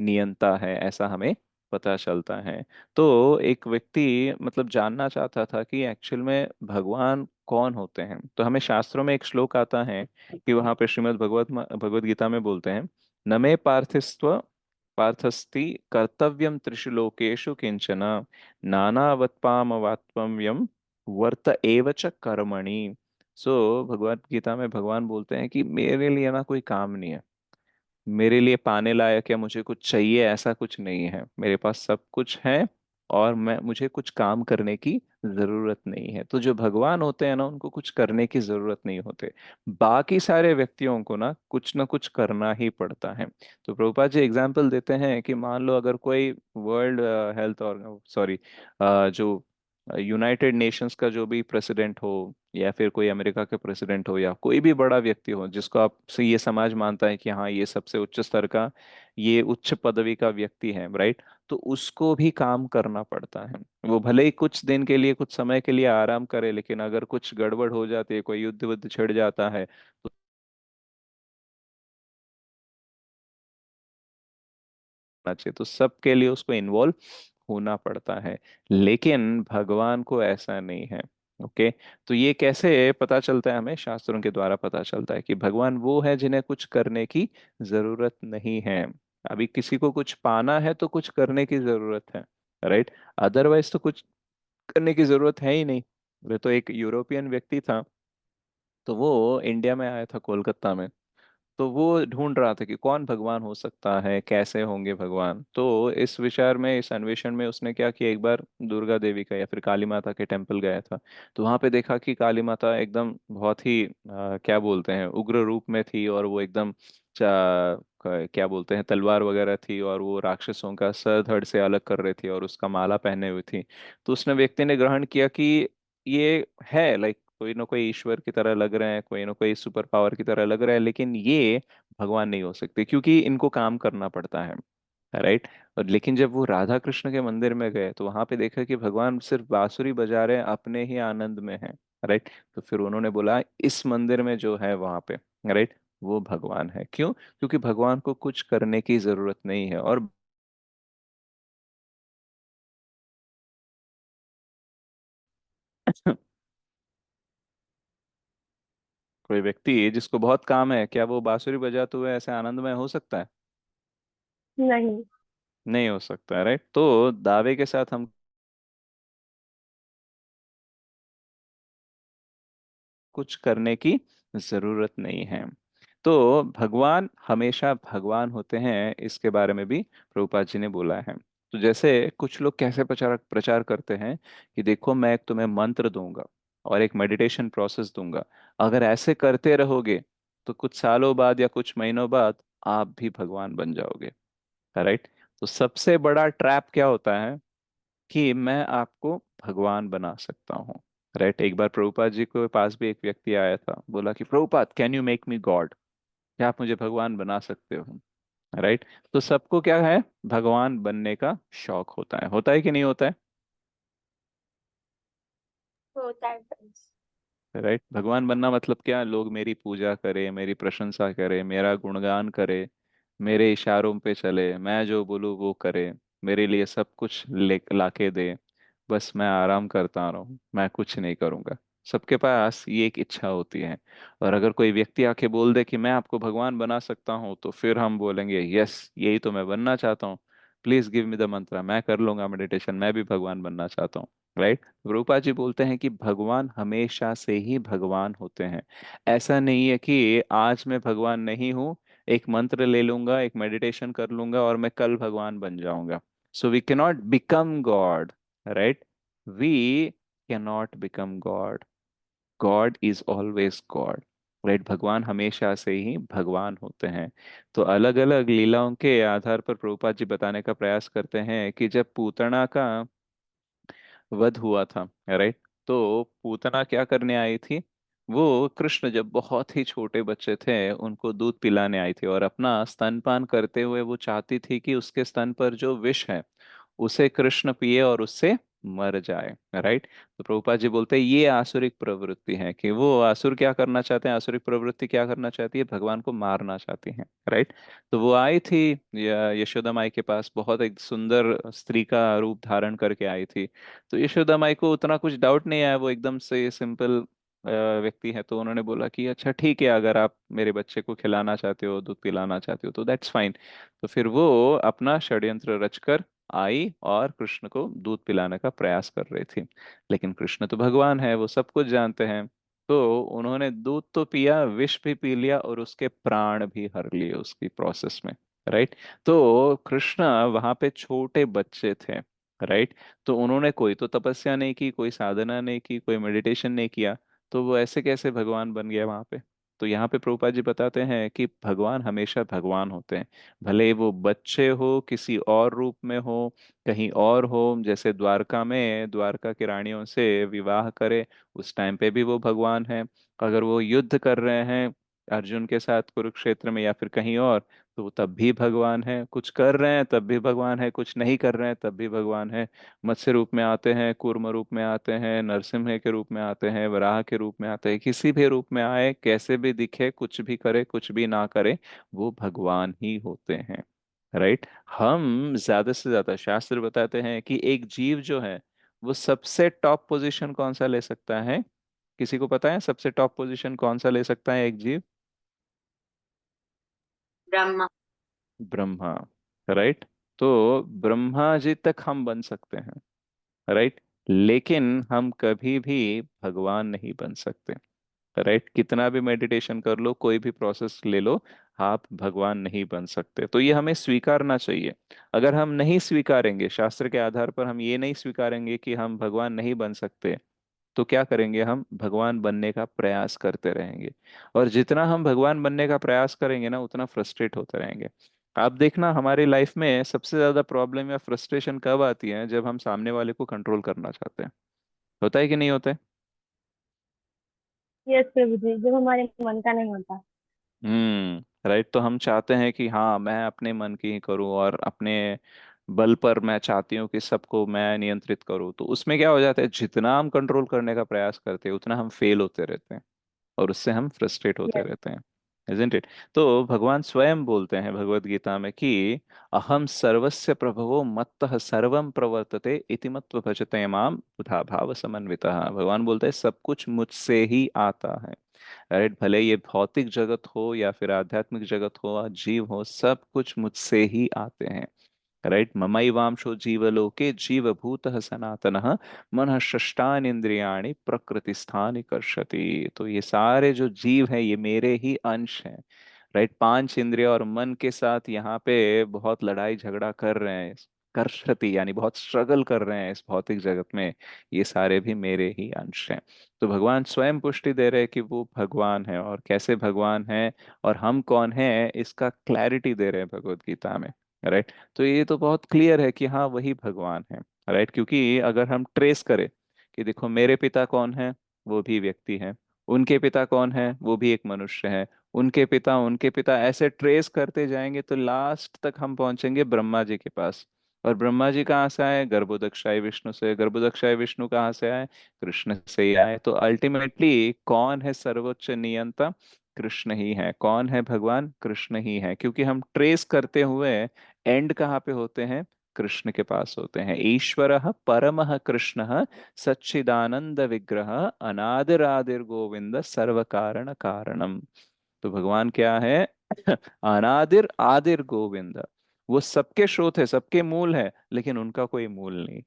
नियंता है, ऐसा हमें पता चलता है। तो एक व्यक्ति मतलब जानना चाहता था कि एक्चुअल में भगवान कौन होते हैं। तो हमें शास्त्रों में एक श्लोक आता है कि वहां पे श्रीमद् भगवत गीता में बोलते हैं, न मे पार्थिस्त्व पार्थस्ति कर्तव्यम त्रिषु लोकेषु किंचन, नानावत्पामवाप्तव्यम वर्त एव च कर्मणि। भगवत गीता में भगवान बोलते हैं कि मेरे लिए ना कोई काम नहीं है, मेरे लिए पाने लायक या मुझे कुछ चाहिए ऐसा कुछ नहीं है, मेरे पास सब कुछ है, और मैं मुझे कुछ काम करने की जरूरत नहीं है। तो जो भगवान होते हैं ना, उनको कुछ करने की जरूरत नहीं होते। बाकी सारे व्यक्तियों को ना कुछ करना ही पड़ता है। तो प्रभुपाद जी एग्जाम्पल देते हैं कि मान लो अगर कोई वर्ल्ड हेल्थ और सॉरी जो यूनाइटेड नेशंस का जो भी प्रेसिडेंट हो, या फिर कोई अमेरिका के प्रेसिडेंट हो, या कोई भी बड़ा व्यक्ति हो जिसको आप से ये समाज मानता है कि हाँ ये सबसे उच्च स्तर का, ये उच्च पदवी का व्यक्ति है, राइट। तो उसको भी काम करना पड़ता है। वो भले ही कुछ दिन के लिए, कुछ समय के लिए आराम करे, लेकिन अगर कुछ गड़बड़ हो जाती है, कोई युद्ध वुद्ध छिड़ जाता है, तो होना चाहिए। तो सबके लिए उसको इन्वॉल्व होना पड़ता है। लेकिन भगवान को ऐसा नहीं है। ओके। तो ये कैसे पता चलता है? हमें शास्त्रों के द्वारा पता चलता है कि भगवान वो है जिन्हें कुछ करने की जरूरत नहीं है। अभी किसी को कुछ पाना है तो कुछ करने की जरूरत है, राइट। अदरवाइज तो कुछ करने की जरूरत है ही नहीं। वो तो एक यूरोपियन व्यक्ति था, तो वो इंडिया में आया था, कोलकाता में। तो वो ढूंढ रहा था कि कौन भगवान हो सकता है, कैसे होंगे भगवान। तो इस विचार में, इस अन्वेषण में उसने क्या किया, एक बार दुर्गा देवी का या फिर काली माता के टेम्पल गया था। तो वहां पे देखा कि काली माता एकदम बहुत ही क्या बोलते हैं, उग्र रूप में थी, और वो एकदम क्या बोलते हैं, तलवार वगैरह थी, और वो राक्षसों का सर धड़ से अलग कर रही थी, और उसका माला पहने हुई थी। तो उसने व्यक्ति ने ग्रहण किया कि ये है लाइक कोई ना कोई ईश्वर की तरह लग रहे हैं, कोई ना कोई सुपर पावर की तरह लग रहा है, लेकिन ये भगवान नहीं हो सकते, क्योंकि इनको काम करना पड़ता है। राइट। और लेकिन जब वो राधा कृष्ण के मंदिर में गए तो वहां पे देखा कि भगवान सिर्फ बांसुरी बजा रहे हैं, अपने ही आनंद में हैं। राइट। तो फिर उन्होंने बोला इस मंदिर में जो है वहां पे, राइट, वो भगवान है। क्यों? क्योंकि भगवान को कुछ करने की जरूरत नहीं है। और कोई व्यक्ति जिसको बहुत काम है, क्या वो बांसुरी बजाते हुए ऐसे आनंदमय हो सकता है? नहीं। नहीं हो सकता है। राइट। तो दावे के साथ हम कुछ करने की जरूरत नहीं है। तो भगवान हमेशा भगवान होते हैं, इसके बारे में भी प्रभुपाद जी ने बोला है। तो जैसे कुछ लोग कैसे प्रचार प्रचार करते हैं कि देखो मैं एक तुम्हें मंत्र दूंगा और एक मेडिटेशन प्रोसेस दूंगा, अगर ऐसे करते रहोगे तो कुछ सालों बाद या कुछ महीनों बाद आप भी भगवान बन जाओगे। राइट। तो सबसे बड़ा ट्रैप क्या होता है कि मैं आपको भगवान बना सकता हूँ। राइट। एक बार प्रभुपाद जी के पास भी एक व्यक्ति आया था, बोला कि Prabhupada can you make me God, क्या आप मुझे भगवान बना सकते हो? राइट। तो सबको क्या है, भगवान बनने का शौक होता है कि नहीं होता है? होता है। राइट। भगवान बनना मतलब क्या, लोग मेरी पूजा करे, मेरी प्रशंसा करे, मेरा गुणगान करे, मेरे इशारों पे चले, मैं जो बोलूँ वो करे, मेरे लिए सब कुछ ले लाके दे, बस मैं आराम करता रहूं, मैं कुछ नहीं करूंगा। सबके पास ये एक इच्छा होती है। और अगर कोई व्यक्ति आके बोल दे कि मैं आपको भगवान बना सकता हूँ, तो फिर हम बोलेंगे यस, यही तो मैं बनना चाहता हूँ, प्लीज गिव मी द मंत्र, मैं कर लूंगा मेडिटेशन, मैं भी भगवान बनना चाहता हूँ। राइट। रूपा जी बोलते हैं कि भगवान हमेशा से ही भगवान होते हैं। ऐसा नहीं है कि आज मैं भगवान नहीं हूँ, एक मंत्र ले लूंगा, एक मेडिटेशन कर लूंगा और मैं कल भगवान बन जाऊंगा। So we cannot become God. Right. We cannot become God. God is always God. Right. भगवान हमेशा से ही भगवान होते हैं। तो अलग अलग लीलाओं के आधार पर प्रभुपाद जी बताने का प्रयास करते हैं कि जब पूतना का वध हुआ था, राइट, तो पूतना क्या करने आई थी, वो कृष्ण जब बहुत ही छोटे बच्चे थे उनको दूध पिलाने आई थी, और अपना स्तनपान करते हुए वो चाहती थी कि उसके स्तन पर जो विष है उसे कृष्ण पिए और उससे मर जाए। राइट। तो प्रभुपाद जी बोलते हैं ये आसुरिक प्रवृत्ति है, कि वो असुर क्या करना चाहते हैं, आसुरिक प्रवृत्ति क्या करना चाहती है, भगवान को मारना चाहती है। राइट। तो वो आई थी यशोदा माई के पास, बहुत एक सुंदर स्त्री का रूप धारण करके आई थी। तो यशोदा माई को उतना कुछ डाउट नहीं आया, वो एकदम से सिंपल व्यक्ति है। तो उन्होंने बोला कि अच्छा ठीक है, अगर आप मेरे बच्चे को खिलाना चाहते हो, दूध पिलाना चाहते हो, तो दैट्स फाइन। तो फिर वो अपना षड्यंत्र रचकर आई और कृष्ण को दूध पिलाने का प्रयास कर रही थी। लेकिन कृष्ण तो भगवान है, वो सब कुछ जानते हैं। तो उन्होंने दूध तो पिया, विष भी पी लिया, और उसके प्राण भी हर लिए उसकी प्रोसेस में। राइट। तो कृष्ण वहां पे छोटे बच्चे थे। राइट। तो उन्होंने कोई तो तपस्या नहीं की, कोई साधना नहीं की, कोई मेडिटेशन नहीं किया, तो वो ऐसे कैसे भगवान बन गया वहां पे? तो यहाँ पे प्रभुपाद जी बताते हैं कि भगवान हमेशा भगवान होते हैं, भले वो बच्चे हो, किसी और रूप में हो, कहीं और हो। जैसे द्वारका में द्वारका की रानियों से विवाह करे, उस टाइम पे भी वो भगवान है। अगर वो युद्ध कर रहे हैं अर्जुन के साथ कुरुक्षेत्र में या फिर कहीं और, तो वो तब भी भगवान है। कुछ कर रहे हैं तब भी भगवान है, कुछ नहीं कर रहे हैं तब भी भगवान है। मत्स्य रूप में आते हैं, कूर्म रूप में आते हैं, नरसिंह के रूप में आते हैं, वराह के रूप में आते हैं, किसी भी रूप में आए, कैसे भी दिखे, कुछ भी करे कुछ भी ना करे, वो भगवान ही होते हैं। राइट। हम ज्यादा से ज्यादा, शास्त्र बताते हैं कि एक जीव जो है वो सबसे टॉप पोजीशन कौन सा ले सकता है? किसी को पता है सबसे टॉप पोजीशन कौन सा ले सकता है एक जीव? ब्रह्मा। ब्रह्मा। राइट। तो ब्रह्मा जी तक हम बन सकते हैं। राइट। लेकिन हम कभी भी भगवान नहीं बन सकते। राइट, कितना भी मेडिटेशन कर लो, कोई भी प्रोसेस ले लो, आप भगवान नहीं बन सकते। तो ये हमें स्वीकारना चाहिए। अगर हम नहीं स्वीकारेंगे, शास्त्र के आधार पर हम ये नहीं स्वीकारेंगे कि हम भगवान नहीं बन सकते, तो क्या करेंगे, हम भगवान बनने का प्रयास करते रहेंगे। और जितना हम भगवान बनने का प्रयास करेंगे ना, उतना फ्रस्ट्रेट होते रहेंगे। आप देखना, हमारी लाइफ में सबसे ज्यादा प्रॉब्लम या फ्रस्ट्रेशन कब आती है, जब हम सामने वाले को कंट्रोल करना चाहते हैं। होता है कि नहीं होता है? यस प्रभु जी, जब हमारे मन का नहीं होता। राइट। तो हम चाहते हैं कि हाँ, मैं अपने मन की ही करूँ, और अपने बल पर मैं चाहती हूँ कि सबको मैं नियंत्रित करूँ। तो उसमें क्या हो जाता है, जितना हम कंट्रोल करने का प्रयास करते हैं, उतना हम फेल होते रहते हैं, और उससे हम फ्रस्ट्रेट होते यस। रहते हैं। Isn't it? तो भगवान स्वयं बोलते हैं भगवत गीता में कि अहम सर्वस्य प्रभवो मत्तः सर्वम प्रवर्तते इति मत्व भजते माम बुधा भाव समन्वितः। भगवान बोलते हैं सब कुछ मुझसे ही आता है। राइट, भले ये भौतिक जगत हो या फिर आध्यात्मिक जगत हो, जीव हो, सब कुछ मुझसे ही आते हैं। राइट, ममैवांशो जीवलोके जीवभूतः सनातनः मनः षष्ठान इंद्रियाणि प्रकृतिस्थानि कर्षति। तो ये सारे जो जीव हैं, ये मेरे ही अंश हैं। राइट, पांच इंद्रिय और मन के साथ यहाँ पे बहुत लड़ाई झगड़ा कर रहे हैं, कर्षति यानी बहुत स्ट्रगल कर रहे हैं इस भौतिक जगत में। ये सारे भी मेरे ही अंश हैं। तो भगवान स्वयं पुष्टि दे रहे हैं कि वो भगवान है, और कैसे भगवान है और हम कौन हैं, इसका क्लैरिटी दे रहे हैं भगवत गीता में। राइट। तो ये तो बहुत क्लियर है कि हाँ, वही भगवान है। राइट, क्योंकि अगर हम ट्रेस करें कि देखो मेरे पिता कौन है, वो भी व्यक्ति है, उनके पिता कौन है, वो भी एक मनुष्य है, उनके पिता ऐसे ट्रेस करते जाएंगे, तो लास्ट तक हम पहुंचेंगे ब्रह्मा जी के पास। और ब्रह्मा जी कहाँ से आए, गर्भोदक्षाय विष्णु से। गर्भोदक्षाय विष्णु कहाँ से आए, कृष्ण से ही आए। तो अल्टीमेटली कौन है सर्वोच्च नियंता, कृष्ण ही है। कौन है भगवान, कृष्ण ही है। क्योंकि हम ट्रेस करते हुए एंड कहाँ पे होते हैं, कृष्ण के पास होते हैं। ईश्वरः परमः कृष्णः सच्चिदानंद विग्रह अनादिरादिर गोविंद सर्व कारण कारणम। तो भगवान क्या है, अनादिर आदिर गोविंद। वो सबके स्रोत है, सबके मूल है, लेकिन उनका कोई मूल नहीं है।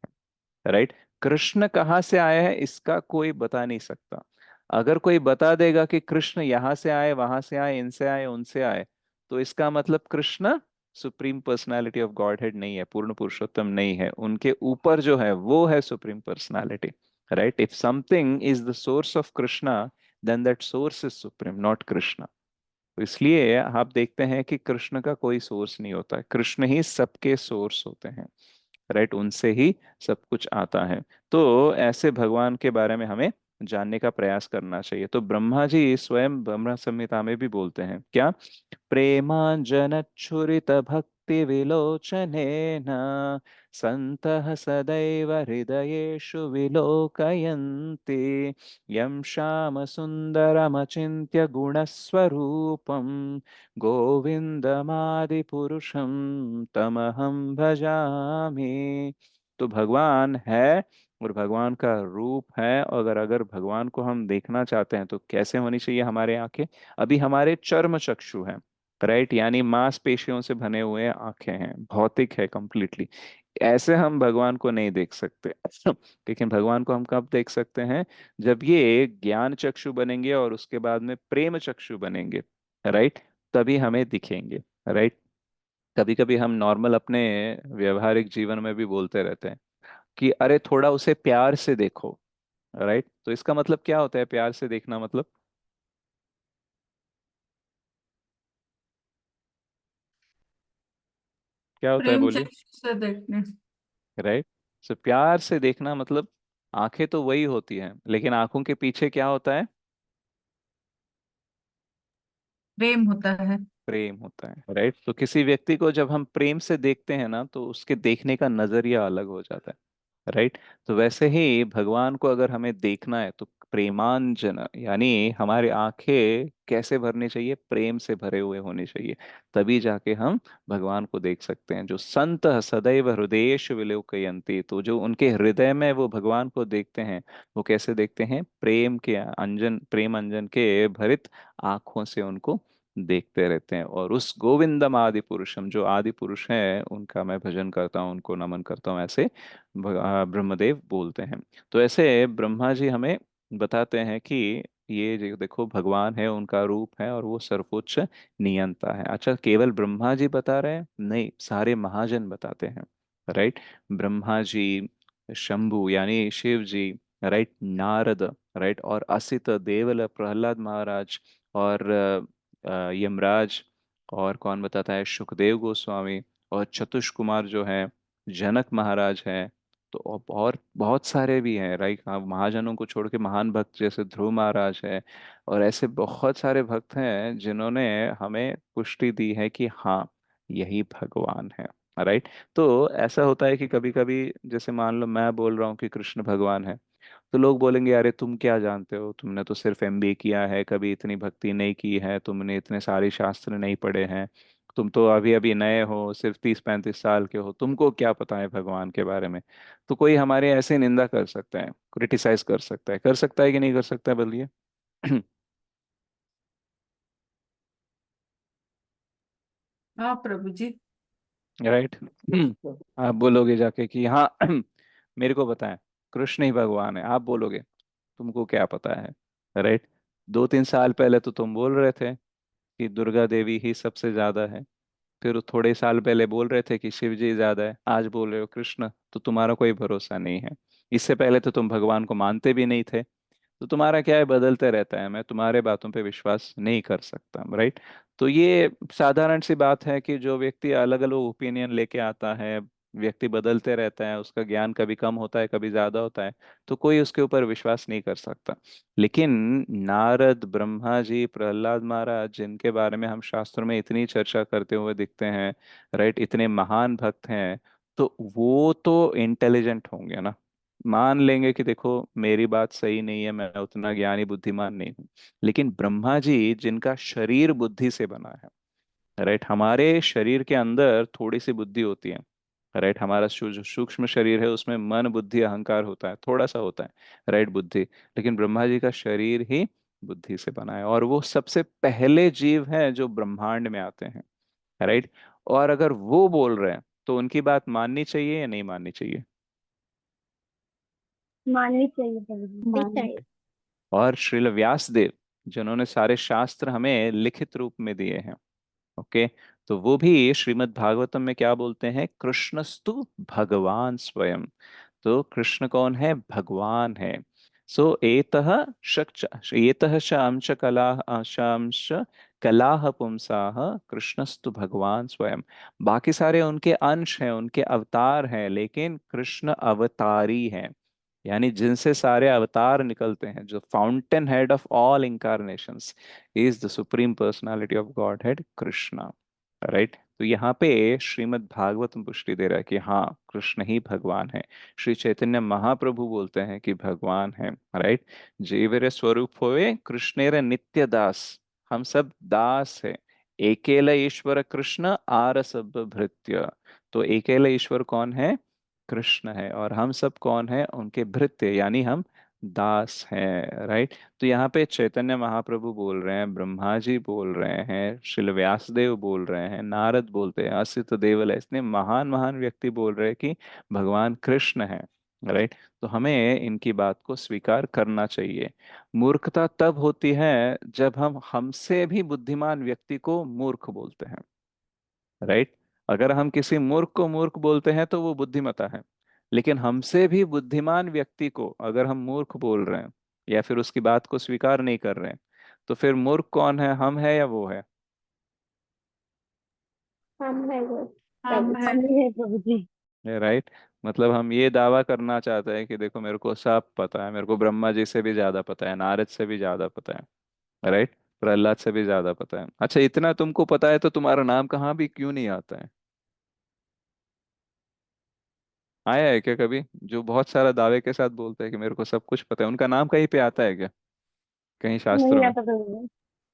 राइट। कृष्ण कहाँ से आए हैं, इसका कोई बता नहीं सकता। अगर कोई बता देगा कि कृष्ण यहाँ से आए, वहां से आए, इनसे आए, उनसे आए, तो इसका मतलब Krishna supreme personality of God head नहीं है, पूर्ण पुरुषोत्तम नहीं है। उनके ऊपर जो है वो है supreme personality. Right, if something is the source of Krishna, then that source is supreme, not Krishna. तो इसलिए आप देखते हैं कि कृष्ण का कोई सोर्स नहीं होता है, कृष्ण ही सबके सोर्स होते हैं। राइट, उनसे ही सब कुछ आता है। तो ऐसे भगवान के बारे में हमें जानने का प्रयास करना चाहिए। तो ब्रह्मा जी स्वयं ब्रह्म संहिता में भी बोलते हैं क्या, प्रेमाञ्जनच्छुरित भक्ति विलोचनेन सन्तः सदैव हृदयेषु विलोकयन्ति यं श्यामसुन्दरमचिन्त्य गुणस्वरूपं गोविन्दमादिपुरुषं तमहं भजामि। तो भगवान है, और भगवान का रूप है। अगर अगर भगवान को हम देखना चाहते हैं, तो कैसे होनी चाहिए हमारे आंखें, अभी हमारे चर्म चक्षु हैं। राइट, यानी मांसपेशियों से बने हुए आंखें हैं, भौतिक है कंप्लीटली। ऐसे हम भगवान को नहीं देख सकते। लेकिन भगवान को हम कब देख सकते हैं, जब ये ज्ञान चक्षु बनेंगे और उसके बाद में प्रेम चक्षु बनेंगे। राइट, तभी हमें दिखेंगे। राइट, कभी कभी हम नॉर्मल अपने व्यवहारिक जीवन में भी बोलते रहते हैं कि अरे थोड़ा उसे प्यार से देखो। राइट, तो इसका मतलब क्या होता है, प्यार से देखना मतलब क्या होता है, प्रेम बोलिए। चक्षु से देखने। राइट, सो प्यार से देखना मतलब, आंखें तो वही होती हैं, लेकिन आंखों के पीछे क्या होता है, प्रेम होता है। प्रेम होता है। राइट, तो किसी व्यक्ति को जब हम प्रेम से देखते हैं ना, तो उसके देखने का नजरिया अलग हो जाता है। राइट, तो वैसे ही भगवान को अगर हमें देखना है, तो प्रेमांजन यानी हमारी आंखें कैसे भरनी चाहिए, प्रेम से भरे हुए होने चाहिए। तभी जाके हम भगवान को देख सकते हैं। जो संत सदैव हृदयेषु विलोकयन्ति, तो जो उनके हृदय में वो भगवान को देखते हैं, वो कैसे देखते हैं, प्रेम के अंजन, प्रेम अंजन के भरित आंखों से उनको देखते रहते हैं। और उस गोविंदम आदि पुरुषम, जो आदि पुरुष है, उनका मैं भजन करता हूँ, उनको नमन करता हूँ, ऐसे ब्रह्मदेव बोलते हैं। तो ऐसे ब्रह्मा जी हमें बताते हैं कि ये जो देखो भगवान है, उनका रूप है, और वो सर्वोच्च नियंता है। अच्छा, केवल ब्रह्मा जी बता रहे हैं? नहीं, सारे महाजन बताते हैं। राइट। ब्रह्मा जी, शंभु यानी शिव जी, राइट, नारद, राइट, और असित, देवल, प्रहलाद महाराज, और यमराज, और कौन बताता है, सुखदेव गोस्वामी, और चतुष कुमार जो है, जनक महाराज हैं। तो और बहुत सारे भी हैं, राइट। हाँ, महाजनों को छोड़ के महान भक्त जैसे ध्रुव महाराज है, और ऐसे बहुत सारे भक्त हैं जिन्होंने हमें पुष्टि दी है कि हाँ, यही भगवान है। राइट। तो ऐसा होता है कि कभी कभी, जैसे मान लो मैं बोल रहा हूँ कि कृष्ण भगवान है, तो लोग बोलेंगे अरे तुम क्या जानते हो, तुमने तो सिर्फ एमबीए किया है, कभी इतनी भक्ति नहीं की है, तुमने इतने सारे शास्त्र नहीं पढ़े हैं, तुम तो अभी अभी नए हो, सिर्फ 30-35 साल के हो, तुमको क्या पता है भगवान के बारे में। तो कोई हमारे ऐसे निंदा कर सकता है, क्रिटिसाइज कर सकता है कि नहीं कर सकता है, बोलिए। हाँ प्रभु जी। राइट। आप बोलोगे जाके कि हाँ, मेरे को पता है, कृष्ण ही भगवान है, आप बोलोगे तुमको क्या पता है। राइट। 2-3 साल पहले तो तुम बोल रहे थे कि दुर्गा देवी ही सबसे ज्यादा है, फिर थोड़े साल पहले बोल रहे थे कि शिव जी ज्यादा है, आज बोल रहे हो कृष्ण, तो तुम्हारा कोई भरोसा नहीं है। इससे पहले तो तुम भगवान को मानते भी नहीं थे। तो तुम्हारा क्या है, बदलते रहता है, मैं तुम्हारे बातों पे विश्वास नहीं कर सकता, राइट। तो ये साधारण सी बात है कि जो व्यक्ति अलग अलग ओपिनियन लेके आता है, व्यक्ति बदलते रहता है, उसका ज्ञान कभी कम होता है, कभी ज्यादा होता है, तो कोई उसके ऊपर विश्वास नहीं कर सकता। लेकिन नारद, ब्रह्मा जी, प्रहलाद महाराज, जिनके बारे में हम शास्त्रों में इतनी चर्चा करते हुए दिखते हैं, राइट, इतने महान भक्त हैं, तो वो तो इंटेलिजेंट होंगे ना। मान लेंगे कि देखो मेरी बात सही नहीं है, मैं उतना ज्ञानी बुद्धिमान नहीं हूँ, लेकिन ब्रह्मा जी जिनका शरीर बुद्धि से बना है, राइट, हमारे शरीर के अंदर थोड़ी सी बुद्धि होती है, राइट, हमारा जो सूक्ष्म शरीर है उसमें मन, बुद्धि, अहंकार होता है, थोड़ा सा होता है, राइट, बुद्धि। लेकिन ब्रह्मा जी का शरीर ही बुद्धि से बना है, और वो सबसे पहले जीव हैं जो ब्रह्मांड में आते हैं, राइट। और अगर वो बोल रहे हैं तो उनकी बात माननी चाहिए या नहीं माननी चाहिए? माननी चाहिए प्रभु जी, माननी माननी। चाहिए। और श्रील व्यास देव, जिन्होंने सारे शास्त्र हमें लिखित रूप में दिए हैं, ओके, तो वो भी श्रीमद् भागवतम में क्या बोलते हैं, कृष्णस्तु भगवान स्वयं। तो कृष्ण कौन है, भगवान है। सो एतः एतः शांश कला शांश कलाह पुंसाः कृष्णस्तु भगवान स्वयं। बाकी सारे उनके अंश हैं, उनके अवतार हैं, लेकिन कृष्ण अवतारी हैं, यानी जिनसे सारे अवतार निकलते हैं, जो fountainhead of all incarnations is the supreme personality of godhead Krishna. Right. तो यहाँ पे श्रीमद् भागवतम पुष्टि दे रहा है कि हाँ, कृष्ण ही भगवान है। श्री चैतन्य महाप्रभु बोलते हैं कि भगवान है, राइट। जीवेर स्वरूप होए कृष्णेर नित्य दास। हम सब दास है। एकेला ईश्वर कृष्ण आर सब भृत्य। तो एकेला ईश्वर कौन है, कृष्ण है, और हम सब कौन है, उनके भृत्य, यानी हम दास हैं, राइट। तो यहाँ पे चैतन्य महाप्रभु बोल रहे हैं, ब्रह्मा जी बोल रहे हैं, श्रील व्यासदेव बोल रहे हैं, नारद बोलते हैं, असित देवल है, इतने महान महान व्यक्ति बोल रहे हैं कि भगवान कृष्ण है, राइट। तो हमें इनकी बात को स्वीकार करना चाहिए। मूर्खता तब होती है जब हम हमसे भी बुद्धिमान व्यक्ति को मूर्ख बोलते हैं, राइट। अगर हम किसी मूर्ख को मूर्ख बोलते हैं तो वो बुद्धिमता है। लेकिन हमसे भी बुद्धिमान व्यक्ति को अगर हम मूर्ख बोल रहे हैं, या फिर उसकी बात को स्वीकार नहीं कर रहे हैं, तो फिर मूर्ख कौन है, हम है या वो है? हम है वो, हम है। हम ही है प्रभु जी। राइट। मतलब हम ये दावा करना चाहते हैं कि देखो मेरे को सब पता है, मेरे को ब्रह्मा जी से भी ज्यादा पता है, नारद से भी ज्यादा पता है, राइट, प्रहलाद से भी ज्यादा पता है। अच्छा, इतना तुमको पता है तो तुम्हारा नाम कहाँ भी क्यों नहीं आता है? आया है क्या कभी? जो बहुत सारा दावे के साथ बोलते हैं कि मेरे को सब कुछ पता है, उनका नाम कहीं पे आता है क्या, कहीं शास्त्रों नहीं में? आता प्रभु जी।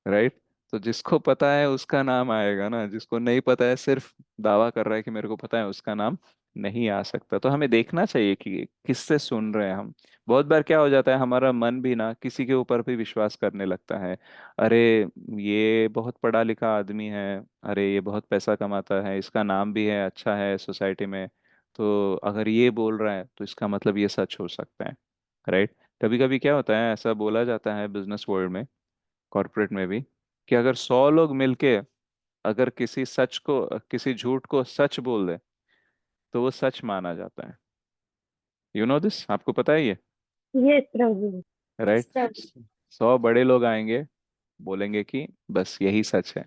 राइट। तो जिसको पता है उसका नाम आएगा ना, जिसको नहीं पता है, सिर्फ दावा कर रहा है कि मेरे को पता है, उसका नाम नहीं आ सकता। तो हमें देखना चाहिए कि किससे सुन रहे हैं हम। बहुत बार क्या हो जाता है, हमारा मन भी ना किसी के ऊपर भी विश्वास करने लगता है। अरे, ये बहुत पढ़ा लिखा आदमी है, अरे ये बहुत पैसा कमाता है, इसका नाम भी है, अच्छा है सोसाइटी में, तो अगर ये बोल रहा है तो इसका मतलब ये सच हो सकता है, राइट। कभी कभी क्या होता है, ऐसा बोला जाता है बिजनेस वर्ल्ड में, कॉर्पोरेट में भी, कि अगर 100 लोग मिलके अगर किसी झूठ को सच बोल दे तो वो सच माना जाता है। यू नो दिस, आपको पता है ये? यस प्रभु जी। राइट। 100 बड़े लोग आएंगे, बोलेंगे कि बस यही सच है,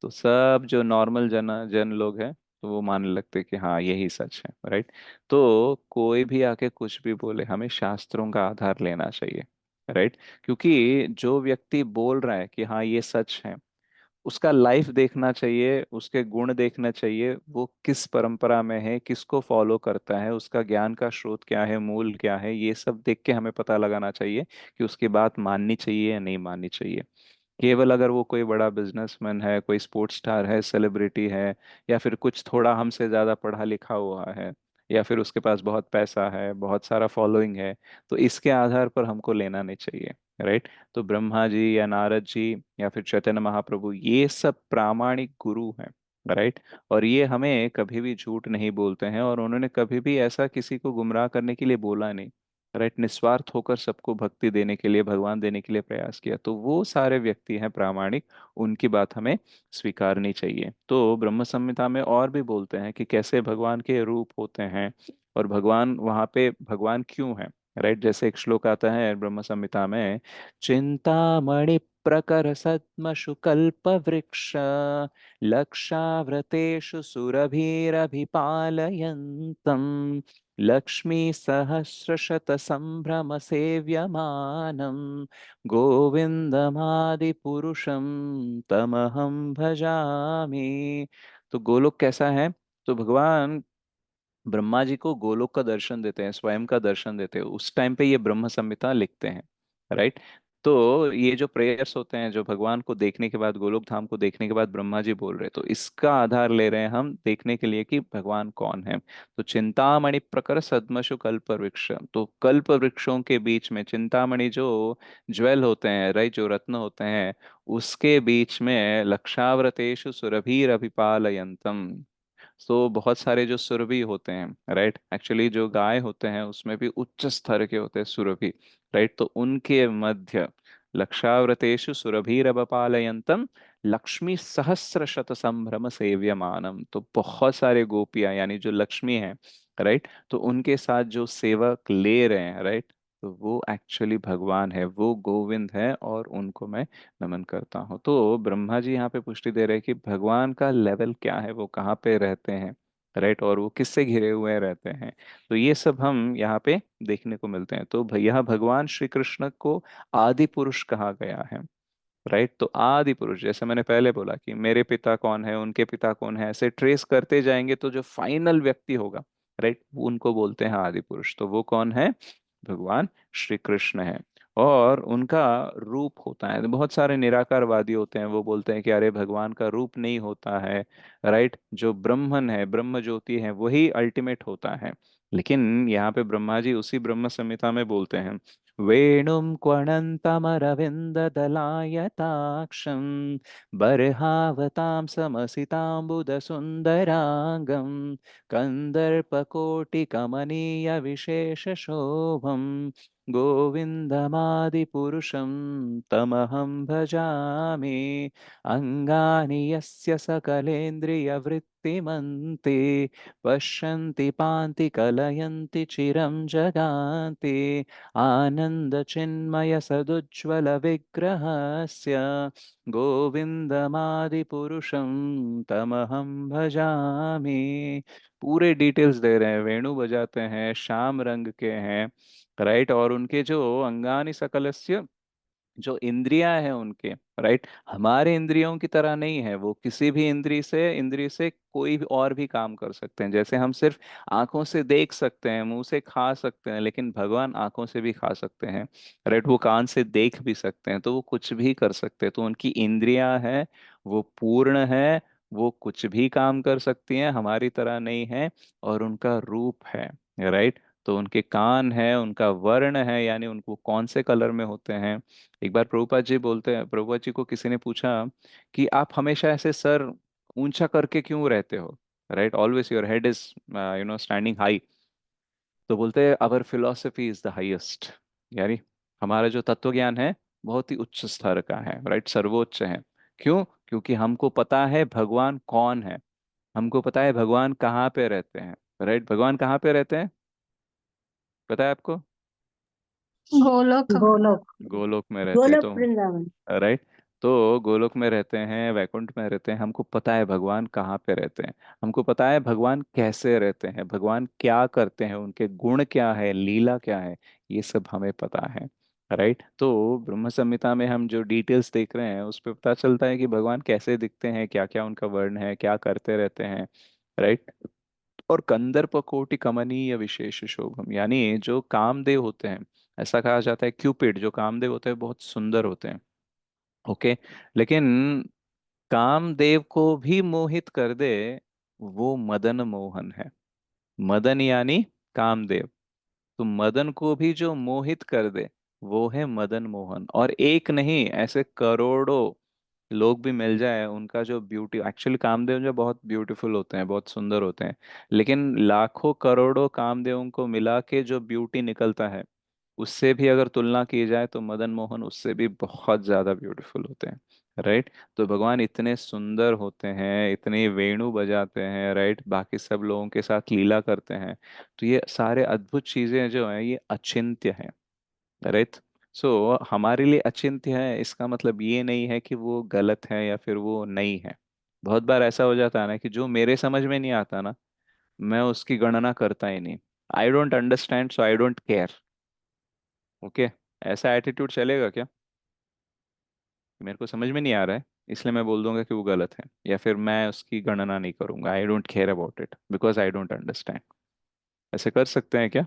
तो सब जो नॉर्मल जन लोग हैं तो वो मानने लगते हैं कि हाँ यही सच है। राइट। तो कोई भी आके कुछ भी बोले, हमें शास्त्रों का आधार लेना चाहिए। राइट। क्योंकि जो व्यक्ति बोल रहा है कि हाँ ये सच है, उसका लाइफ देखना चाहिए, उसके गुण देखना चाहिए, वो किस परंपरा में है, किसको फॉलो करता है, उसका ज्ञान का स्रोत क्या है, मूल क्या है, ये सब देख के हमें पता लगाना चाहिए कि उसकी बात माननी चाहिए या नहीं माननी चाहिए। केवल अगर वो कोई बड़ा बिजनेसमैन है, कोई स्पोर्ट्स स्टार है, सेलिब्रिटी है, या फिर कुछ थोड़ा हमसे ज्यादा पढ़ा लिखा हुआ है, या फिर उसके पास बहुत पैसा है, बहुत सारा फॉलोइंग है, तो इसके आधार पर हमको लेना नहीं चाहिए। राइट। तो ब्रह्मा जी या नारद जी या फिर चैतन्य महाप्रभु, ये सब प्रामाणिक गुरु हैं। राइट। और ये हमें कभी भी झूठ नहीं बोलते हैं, और उन्होंने कभी भी ऐसा किसी को गुमराह करने के लिए बोला नहीं। राइट। निस्वार्थ होकर सबको भक्ति देने के लिए, भगवान देने के लिए प्रयास किया, तो वो सारे व्यक्ति हैं प्रामाणिक। उनकी बात हमें स्वीकारनी चाहिए। तो ब्रह्म संहिता में और भी बोलते हैं कि कैसे भगवान के रूप होते हैं, और भगवान वहां पे भगवान क्यों है। राइट। जैसे एक श्लोक आता है ब्रह्म संहिता में, चिंतामणि प्रकर सद्मशु कल्प वृक्ष लक्षाव्रतेषु सुरभिरभिपालयन्तम् लक्ष्मी सहस्रशत संभ्रम सेव्यमानं गोविंदमादिपुरुषं तमहं भजामि। तो गोलोक कैसा है? तो भगवान ब्रह्मा जी को गोलोक का दर्शन देते हैं, स्वयं का दर्शन देते हैं, उस टाइम पे ये ब्रह्म संहिता लिखते हैं। राइट। तो ये जो प्रेयर्स होते हैं, जो भगवान को देखने के बाद, गोलोक धाम को देखने के बाद ब्रह्मा जी बोल रहे हैं, तो इसका आधार ले रहे हैं हम देखने के लिए कि भगवान कौन है। तो चिंतामणि प्रकर सद्मशु कल्प वृक्ष, तो कल्प वृक्षों के बीच में चिंतामणि जो ज्वेल होते हैं, राइट, जो रत्न होते हैं, उसके बीच में लक्षावृतेषु सुरभिरभिपालयन्तम। तो बहुत सारे जो सुरभि होते हैं, राइट, एक्चुअली जो गाय होते हैं उसमें भी उच्च स्तर के होते हैं सुरभि। राइट। तो उनके मध्य लक्षावृतेषु सुरभिरवपालयंतम लक्ष्मी सहस्र शत संभ्रम सेव्यमानम, तो बहुत सारे गोपियां यानी जो लक्ष्मी है, राइट, तो उनके साथ जो सेवक ले रहे हैं, राइट, तो वो एक्चुअली भगवान है, वो गोविंद है, और उनको मैं नमन करता हूँ। तो ब्रह्मा जी यहाँ पे पुष्टि दे रहे हैं कि भगवान का लेवल क्या है, वो कहाँ पे रहते हैं, राइट, और वो किससे घिरे हुए रहते हैं। तो ये सब हम यहाँ पे देखने को मिलते हैं। तो भैया भगवान श्री कृष्ण को आदि पुरुष कहा गया है। राइट। तो आदि पुरुष, जैसे मैंने पहले बोला कि मेरे पिता कौन है, उनके पिता कौन है, ऐसे ट्रेस करते जाएंगे तो जो फाइनल व्यक्ति होगा, राइट, उनको बोलते हैं आदि पुरुष। तो वो कौन है? भगवान श्री कृष्ण है। और उनका रूप होता है, बहुत सारे निराकारवादी होते हैं, वो बोलते हैं कि अरे भगवान का रूप नहीं होता है। राइट। जो ब्रह्मन है, ब्रह्म ज्योति है, वही अल्टीमेट होता है। लेकिन यहाँ पे ब्रह्मा जी उसी ब्रह्म संहिता में बोलते हैं, वेणुं क्वणन्तमरविन्ददलायताक्षं बर्हावतां समसिताम्बुदसुन्दराङ्गं कन्दर्पकोटिकमनीयविशेषशोभं गोविन्दमादिपुरुषं तमहं भजामि अङ्गानि यस्य सकलेन्द्रियवृत्तिमन्ते पश्यन्ति पान्ति कलयन्ति चिरं जगान्ति आनन्दचिन्मय सदुज्ज्वल विग्रहस्य गोविन्दमादिपुरुषं तमहं भजामि। पूरे डिटेल्स दे रहे हैं, वेणु बजाते हैं, श्याम रंग के हैं, राइट, और उनके जो अंगानि सकलस्य, जो इंद्रियां हैं उनके, राइट, हमारे इंद्रियों की तरह नहीं है। वो किसी भी इंद्री से कोई भी और भी काम कर सकते हैं। जैसे हम सिर्फ आंखों से देख सकते हैं, मुंह से खा सकते हैं, लेकिन भगवान आंखों से भी खा सकते हैं, राइट, वो कान से देख भी सकते हैं, तो वो कुछ भी कर सकते हैं। तो उनकी इंद्रियां हैं, वो पूर्ण है, वो कुछ भी काम कर सकती हैं, हमारी तरह नहीं है। और उनका रूप है, राइट। तो उनके कान है, उनका वर्ण है, यानी उनको कौन से कलर में होते हैं। एक बार प्रभुपाद जी बोलते हैं, प्रभुपाद जी को किसी ने पूछा कि आप हमेशा ऐसे सर ऊंचा करके क्यों रहते हो, right, always your head is standing high. तो बोलते हैं, अवर फिलोसफी इज द हाईएस्ट। यानी हमारा जो तत्व ज्ञान है बहुत ही उच्च स्तर का है, राइट, सर्वोच्च है। क्यों? क्योंकि हमको पता है भगवान कौन है, हमको पता है भगवान कहाँ पे रहते हैं। राइट, भगवान कहाँ पे रहते हैं, पता है आपको? गोलोक में। गोलोक। गोलोक में रहते हैं गोलोक तो, वृंदावन। राइट, तो गोलोक में रहते हैं, वैकुंठ में रहते हैं। हमको पता है भगवान कहाँ पे रहते हैं, हमको पता है भगवान कैसे रहते हैं, भगवान क्या करते हैं, उनके गुण क्या है, लीला क्या है, ये सब हमें पता है। राइट, तो ब्रह्म संहिता में हम जो डिटेल्स देख रहे हैं उस पे पता चलता है कि भगवान कैसे दिखते हैं, क्या क्या उनका वर्ण है, क्या करते रहते हैं। राइट, और कंदर्प कोटि कमनीय विशेष शोभम, यानी जो कामदेव होते हैं, ऐसा कहा जाता है क्यूपिड जो कामदेव होते हैं बहुत सुंदर होते हैं। ओके, लेकिन कामदेव को भी मोहित कर दे वो मदन मोहन है। मदन यानी कामदेव, तो मदन को भी जो मोहित कर दे वो है मदन मोहन। और एक नहीं, ऐसे करोड़ों लोग भी मिल जाए उनका जो ब्यूटी, एक्चुअली कामदेव जो बहुत ब्यूटीफुल होते हैं, बहुत सुंदर होते हैं, लेकिन लाखों करोड़ों कामदेवों को मिला के जो ब्यूटी निकलता है उससे भी अगर तुलना की जाए तो मदन मोहन उससे भी बहुत ज्यादा ब्यूटीफुल होते हैं। राइट, तो भगवान इतने सुंदर होते हैं, इतने वेणु बजाते हैं, राइट, बाकी सब लोगों के साथ लीला करते हैं। तो ये सारे अद्भुत चीजें जो हैं ये अचिंत्य हैं। राइट, सो हमारे लिए अचिंत्य है इसका मतलब ये नहीं है कि वो गलत है या फिर वो नहीं है। बहुत बार ऐसा हो जाता है ना कि जो मेरे समझ में नहीं आता ना, मैं उसकी गणना करता ही नहीं। आई don't understand so I don't care. Okay, ऐसा एटीट्यूड चलेगा क्या? मेरे को समझ में नहीं आ रहा है इसलिए मैं बोल दूंगा कि वो गलत है, या फिर मैं उसकी गणना नहीं करूंगा, I don't care about it because I don't understand. ऐसे कर सकते हैं क्या?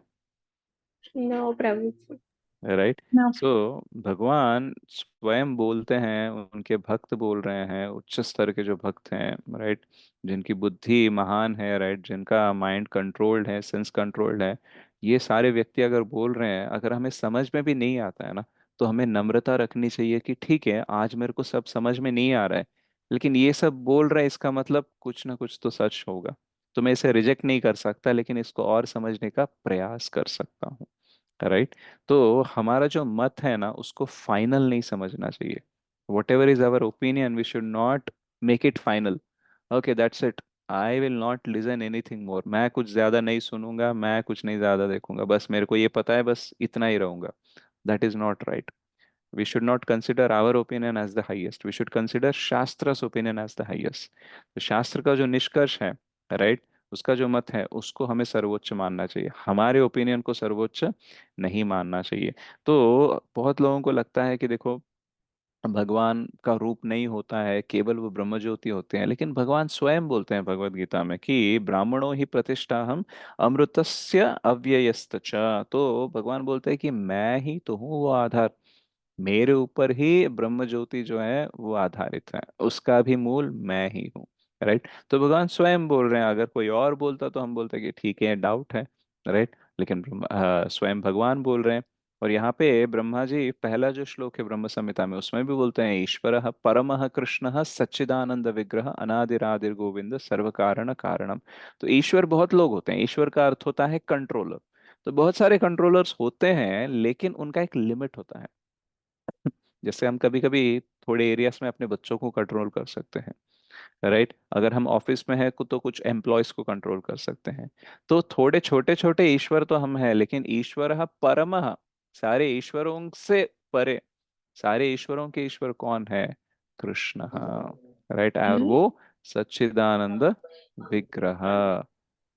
नो प्रभु। Right, no. सो भगवान स्वयं बोलते हैं, उनके भक्त बोल रहे हैं, उच्च स्तर के जो भक्त हैं, राइट, जिनकी बुद्धि महान है, राइट, जिनका माइंड कंट्रोल्ड है, सेंस कंट्रोल्ड है, ये सारे व्यक्ति अगर बोल रहे हैं, अगर हमें समझ में भी नहीं आता है ना, तो हमें नम्रता रखनी चाहिए कि ठीक है आज मेरे को सब समझ में नहीं आ रहा है, लेकिन ये सब बोल रहे हैं इसका मतलब कुछ ना कुछ तो सच होगा। तो मैं इसे रिजेक्ट नहीं कर सकता लेकिन इसको और समझने का प्रयास कर सकता हूँ। राइट, तो हमारा जो मत है ना उसको फाइनल नहीं समझना चाहिए। Whatever is our opinion we should not make it final. Okay, that's it, I will not listen anything more, मैं कुछ ज्यादा नहीं सुनूंगा, मैं कुछ नहीं ज्यादा देखूंगा, बस मेरे को ये पता है, बस इतना ही रहूंगा। That is not right. We should not consider our opinion as the highest, we should consider शास्त्र's opinion as the highest। तो शास्त्र का जो निष्कर्ष है, राइट, उसका जो मत है उसको हमें सर्वोच्च मानना चाहिए, हमारे ओपिनियन को सर्वोच्च नहीं मानना चाहिए। तो बहुत लोगों को लगता है कि देखो भगवान का रूप नहीं होता है, केवल वो ब्रह्म ज्योति होते हैं, लेकिन भगवान स्वयं बोलते हैं भगवत गीता में कि ब्राह्मणों ही प्रतिष्ठा हम अमृतस्य अव्ययस्त च। तो भगवान बोलते हैं कि मैं ही तो हूँ वो आधार, मेरे ऊपर ही ब्रह्म ज्योति जो है वो आधारित है, उसका भी मूल मैं ही हूँ। राइट, तो भगवान स्वयं बोल रहे हैं, अगर कोई और बोलता तो हम बोलते कि ठीक है डाउट है। राइट, लेकिन स्वयं भगवान बोल रहे हैं। और यहाँ पे ब्रह्मा जी पहला जो श्लोक है ब्रह्म संहिता में उसमें भी बोलते हैं ईश्वर परमः कृष्ण सच्चिदानंद विग्रह अनादिरादिर गोविंद सर्व कारण कारणम। तो ईश्वर बहुत लोग होते हैं, ईश्वर का अर्थ होता है कंट्रोलर। तो बहुत सारे कंट्रोलर्स होते हैं लेकिन उनका एक लिमिट होता है। जैसे हम कभी कभी थोड़े एरियाज में अपने बच्चों को कंट्रोल कर सकते हैं, राइट, अगर हम ऑफिस में हैं तो कुछ एम्प्लॉयज को कंट्रोल कर सकते हैं। तो थोड़े छोटे छोटे ईश्वर तो हम हैं, लेकिन ईश्वर परमः, सारे ईश्वरों से परे, सारे ईश्वरों के ईश्वर कौन है? कृष्ण। राइट, और हम्म। वो सच्चिदानंद विग्रह,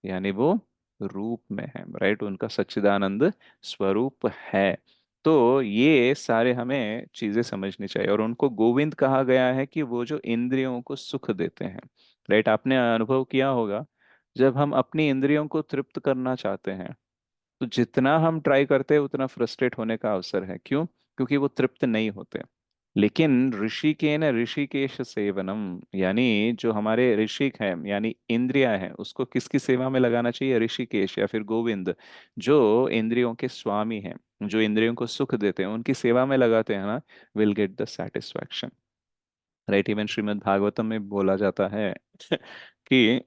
यानी वो रूप में है, राइट, उनका सच्चिदानंद स्वरूप है। तो ये सारे हमें चीजें समझनी चाहिए, और उनको गोविंद कहा गया है कि वो जो इंद्रियों को सुख देते हैं। राइट, आपने अनुभव किया होगा जब हम अपनी इंद्रियों को तृप्त करना चाहते हैं तो जितना हम ट्राई करते हैं उतना फ्रस्ट्रेट होने का अवसर है। क्यों? क्योंकि वो तृप्त नहीं होते। लेकिन ऋषिकेन ऋषिकेश सेवनम, यानी जो हमारे ऋषिक हैं यानी इंद्रिया है उसको किसकी सेवा में लगाना चाहिए? ऋषिकेश या फिर गोविंद, जो इंद्रियों के स्वामी हैं, जो इंद्रियों को सुख देते हैं, उनकी सेवा में लगाते हैं ना, will get the satisfaction. Right, even Shrimad Bhagavatam में बोला जाता है कि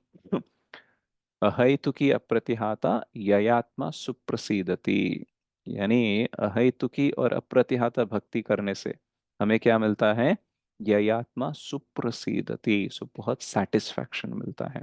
अहैतुकी अप्रतिहाता ययात्मा सुप्रसीदति। यानी अहैतुकी और अप्रतिहता भक्ति करने से हमें क्या मिलता है? ययात्मा सुप्रसीदति, सो बहुत सेटिस्फैक्शन मिलता है।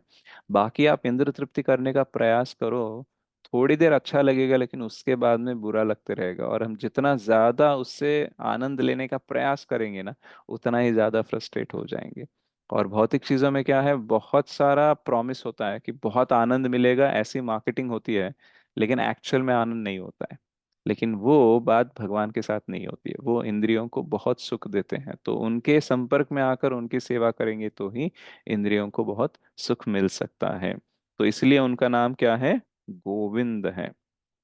बाकी आप इंद्र तृप्ति करने का प्रयास करो, थोड़ी देर अच्छा लगेगा लेकिन उसके बाद में बुरा लगते रहेगा, और हम जितना ज्यादा उससे आनंद लेने का प्रयास करेंगे ना, उतना ही ज्यादा फ्रस्ट्रेट हो जाएंगे। और भौतिक चीजों में क्या है, बहुत सारा प्रॉमिस होता है कि बहुत आनंद मिलेगा, ऐसी मार्केटिंग होती है, लेकिन एक्चुअल में आनंद नहीं होता है। लेकिन वो बात भगवान के साथ नहीं होती है, वो इंद्रियों को बहुत सुख देते हैं, तो उनके संपर्क में आकर उनकी सेवा करेंगे तो ही इंद्रियों को बहुत सुख मिल सकता है। तो इसलिए उनका नाम क्या है? गोविंद है।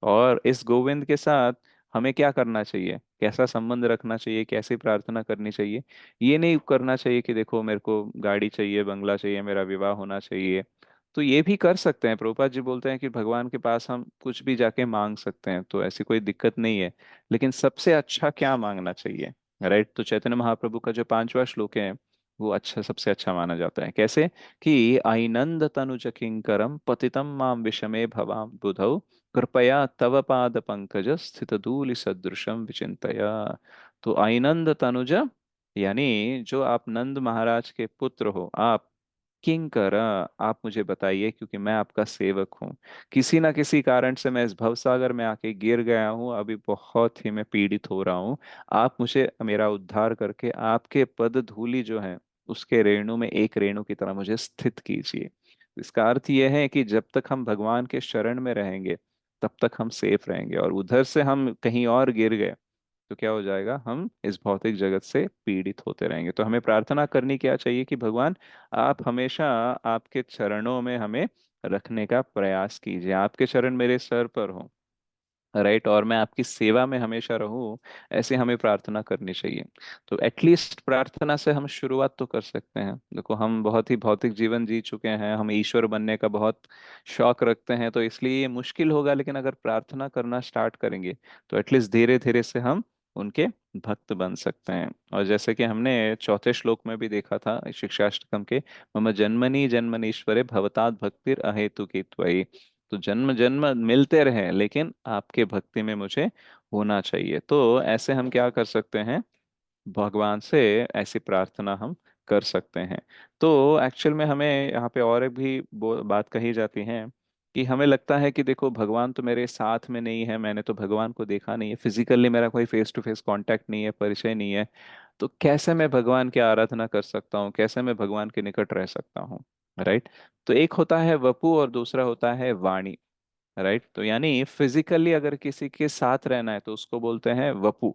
और इस गोविंद के साथ हमें क्या करना चाहिए, कैसा संबंध रखना चाहिए, कैसी प्रार्थना करनी चाहिए? ये नहीं करना चाहिए कि देखो मेरे को गाड़ी चाहिए, बंगला चाहिए, मेरा विवाह होना चाहिए। तो ये भी कर सकते हैं, प्रभुपाद जी बोलते हैं कि भगवान के पास हम कुछ भी जाके मांग सकते हैं, तो ऐसी कोई दिक्कत नहीं है। लेकिन सबसे अच्छा क्या मांगना चाहिए? राइट, तो चैतन्य महाप्रभु का जो 5वां श्लोक है, वो अच्छा, सबसे अच्छा माना जाता है। कैसे? कि आइनंद तनुज किंकरम पतितम माम विषमे भवाम बुधौ कृपया तव पाद पंकज स्थित धूलि सदृशम विचिंतया। तो आइनंद तनुज, यानी जो आप नंद महाराज के पुत्र हो, आप किंकर, आप मुझे बताइए, क्योंकि मैं आपका सेवक हूँ। किसी ना किसी कारण से मैं इस भवसागर में आके गिर गया हूँ, अभी बहुत ही मैं पीड़ित हो रहा हूँ। आप मुझे मेरा उद्धार करके आपके पद धूलि जो है उसके रेणु में एक रेणु की तरह मुझे स्थित कीजिए। इसका अर्थ यह है कि जब तक हम भगवान के शरण में रहेंगे तब तक हम सेफ रहेंगे, और उधर से हम कहीं और गिर गए तो क्या हो जाएगा, हम इस भौतिक जगत से पीड़ित होते रहेंगे। तो हमें प्रार्थना करनी क्या चाहिए कि भगवान आप हमेशा आपके चरणों में हमें रखने का प्रयास कीजिए, आपके चरण मेरे सर पर हो, राइट, और मैं आपकी सेवा में हमेशा रहूं, ऐसे हमें प्रार्थना करनी चाहिए। तो एटलीस्ट प्रार्थना से हम शुरुआत तो कर सकते हैं। देखो हम बहुत ही भौतिक जीवन जी चुके हैं, हम ईश्वर बनने का बहुत शौक रखते हैं, तो इसलिए ये मुश्किल होगा, लेकिन अगर प्रार्थना करना स्टार्ट करेंगे तो एटलीस्ट धीरे धीरे से हम उनके भक्त बन सकते हैं। और जैसे कि हमने 4 श्लोक में भी देखा था शिक्षाष्टकम के, मम जन्मनि जन्मनीश्वरे भवतात् भक्तिर अहेतु की त्वयि। तो जन्म जन्म मिलते रहे, लेकिन आपके भक्ति में मुझे होना चाहिए। तो ऐसे हम क्या कर सकते हैं, भगवान से ऐसी प्रार्थना हम कर सकते हैं। तो एक्चुअल में हमें यहाँ पे और भी बात कही जाती है कि हमें लगता है कि देखो भगवान तो मेरे साथ में नहीं है, मैंने तो भगवान को देखा नहीं है फिजिकली, मेरा कोई फेस टू फेस कांटेक्ट नहीं है, परिचय नहीं है, तो कैसे मैं भगवान की आराधना कर सकता हूँ, कैसे मैं भगवान के निकट रह सकता हूँ? राइट। तो एक होता है वपु और दूसरा होता है वाणी। राइट, तो यानी फिजिकली अगर किसी के साथ रहना है तो उसको बोलते हैं वपु।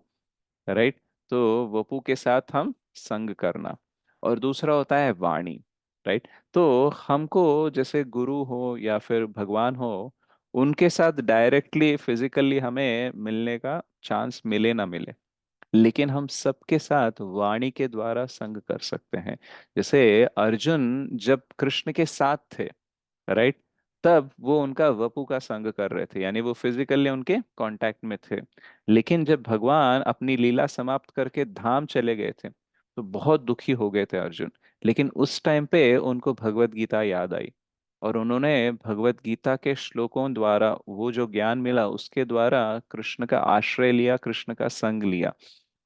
राइट, तो वपु के साथ हम संग करना। और दूसरा होता है वाणी। राइट, तो हमको जैसे गुरु हो या फिर भगवान हो, उनके साथ डायरेक्टली फिजिकली हमें मिलने का चांस मिले ना मिले, लेकिन हम सबके साथ वाणी के द्वारा संग कर सकते हैं। जैसे अर्जुन जब कृष्ण के साथ थे, राइट, तब वो उनका वपु का संग कर रहे थे, यानी वो फिजिकली उनके कांटेक्ट में थे। लेकिन जब भगवान अपनी लीला समाप्त करके धाम चले गए थे तो बहुत दुखी हो गए थे अर्जुन। लेकिन उस टाइम पे उनको भगवत गीता याद आई, और उन्होंने भगवत गीता के श्लोकों द्वारा वो जो ज्ञान मिला उसके द्वारा कृष्ण का आश्रय लिया, कृष्ण का संग लिया,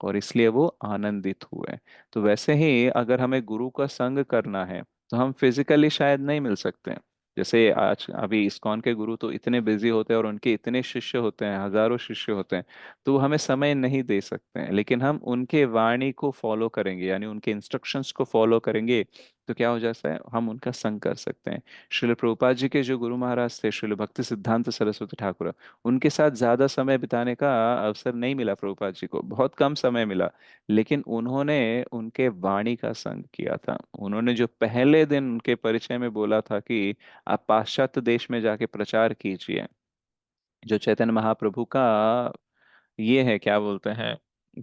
और इसलिए वो आनंदित हुए। तो वैसे ही अगर हमें गुरु का संग करना है तो हम फिजिकली शायद नहीं मिल सकते हैं। जैसे आज अभी इस्कॉन के गुरु तो इतने बिजी होते हैं और उनके इतने शिष्य होते हैं, हजारों शिष्य होते हैं, तो वो हमें समय नहीं दे सकते हैं, लेकिन हम उनके वाणी को फॉलो करेंगे, यानी उनके इंस्ट्रक्शंस को फॉलो करेंगे, तो क्या हो जाता है, हम उनका संग कर सकते हैं। श्रील प्रभुपाद जी के जो गुरु महाराज थे, श्रील भक्ति सिद्धांत सरस्वती ठाकुर, उनके साथ ज्यादा समय बिताने का अवसर नहीं मिला, प्रभुपाद जी को बहुत कम समय मिला, लेकिन उन्होंने उनके वाणी का संग किया था। उन्होंने जो पहले दिन उनके परिचय में बोला था कि आप पाश्चात्य देश में जाके प्रचार कीजिए, जो चैतन्य महाप्रभु का ये है, क्या बोलते हैं,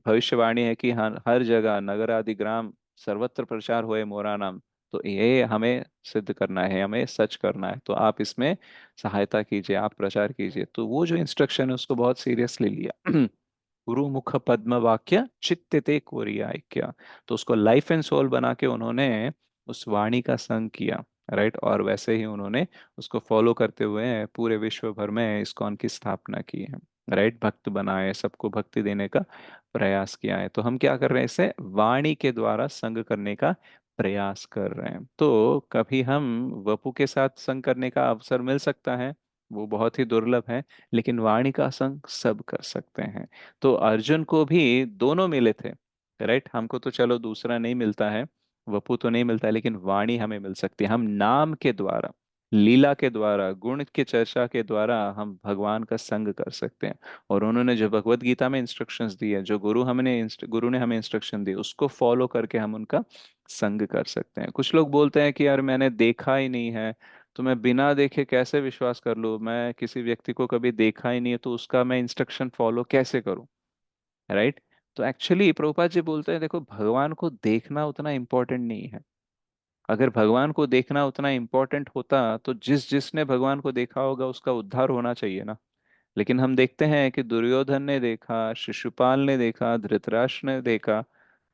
भविष्यवाणी है कि हर हर जगह नगर आदि ग्राम सर्वत्र प्रचार होए मोरा नाम। तो ये हमें सिद्ध करना है, हमें सच करना है, तो आप इसमें सहायता कीजिए, आप प्रचार कीजिए। तो वो जो इंस्ट्रक्शन है उसको बहुत सीरियसली लिया। गुरु मुख पद्म वाक्य चित्ते कोरिया क्या, तो उसको लाइफ एंड सोल बना के उन्होंने उस वाणी का संग किया। राइट, और वैसे ही उन्होंने उसको फॉलो करते हुए पूरे विश्व भर में इस्कॉन की स्थापना की है। राइट, भक्त बनाए, सबको भक्ति देने का प्रयास किया है। तो हम क्या कर रहे हैं, इसे वाणी के द्वारा संग करने का प्रयास कर रहे हैं। तो कभी हम वपु के साथ संग करने का अवसर मिल सकता है, वो बहुत ही दुर्लभ है, लेकिन वाणी का संग सब कर सकते हैं। तो अर्जुन को भी दोनों मिले थे, राइट। हमको तो चलो दूसरा नहीं मिलता है, वपु तो नहीं मिलता है, लेकिन वाणी हमें मिल सकती है। हम नाम के द्वारा, लीला के द्वारा, गुण के चर्चा के द्वारा हम भगवान का संग कर सकते हैं। और उन्होंने जो भगवत गीता में इंस्ट्रक्शंस दी है, जो गुरु ने हमें इंस्ट्रक्शन दी, उसको फॉलो करके हम उनका संग कर सकते हैं। कुछ लोग बोलते हैं कि यार मैंने देखा ही नहीं है, तो मैं बिना देखे कैसे विश्वास कर लूं, मैं किसी व्यक्ति को कभी देखा ही नहीं है, तो उसका मैं इंस्ट्रक्शन फॉलो कैसे करूं, राइट। तो एक्चुअली प्रभुपाद जी बोलते हैं, देखो भगवान को देखना उतना इम्पोर्टेंट नहीं है। अगर भगवान को देखना उतना इम्पोर्टेंट होता तो जिसने भगवान को देखा होगा उसका उद्धार होना चाहिए ना। लेकिन हम देखते हैं कि दुर्योधन ने देखा, शिशुपाल ने देखा, धृतराष्ट्र ने देखा,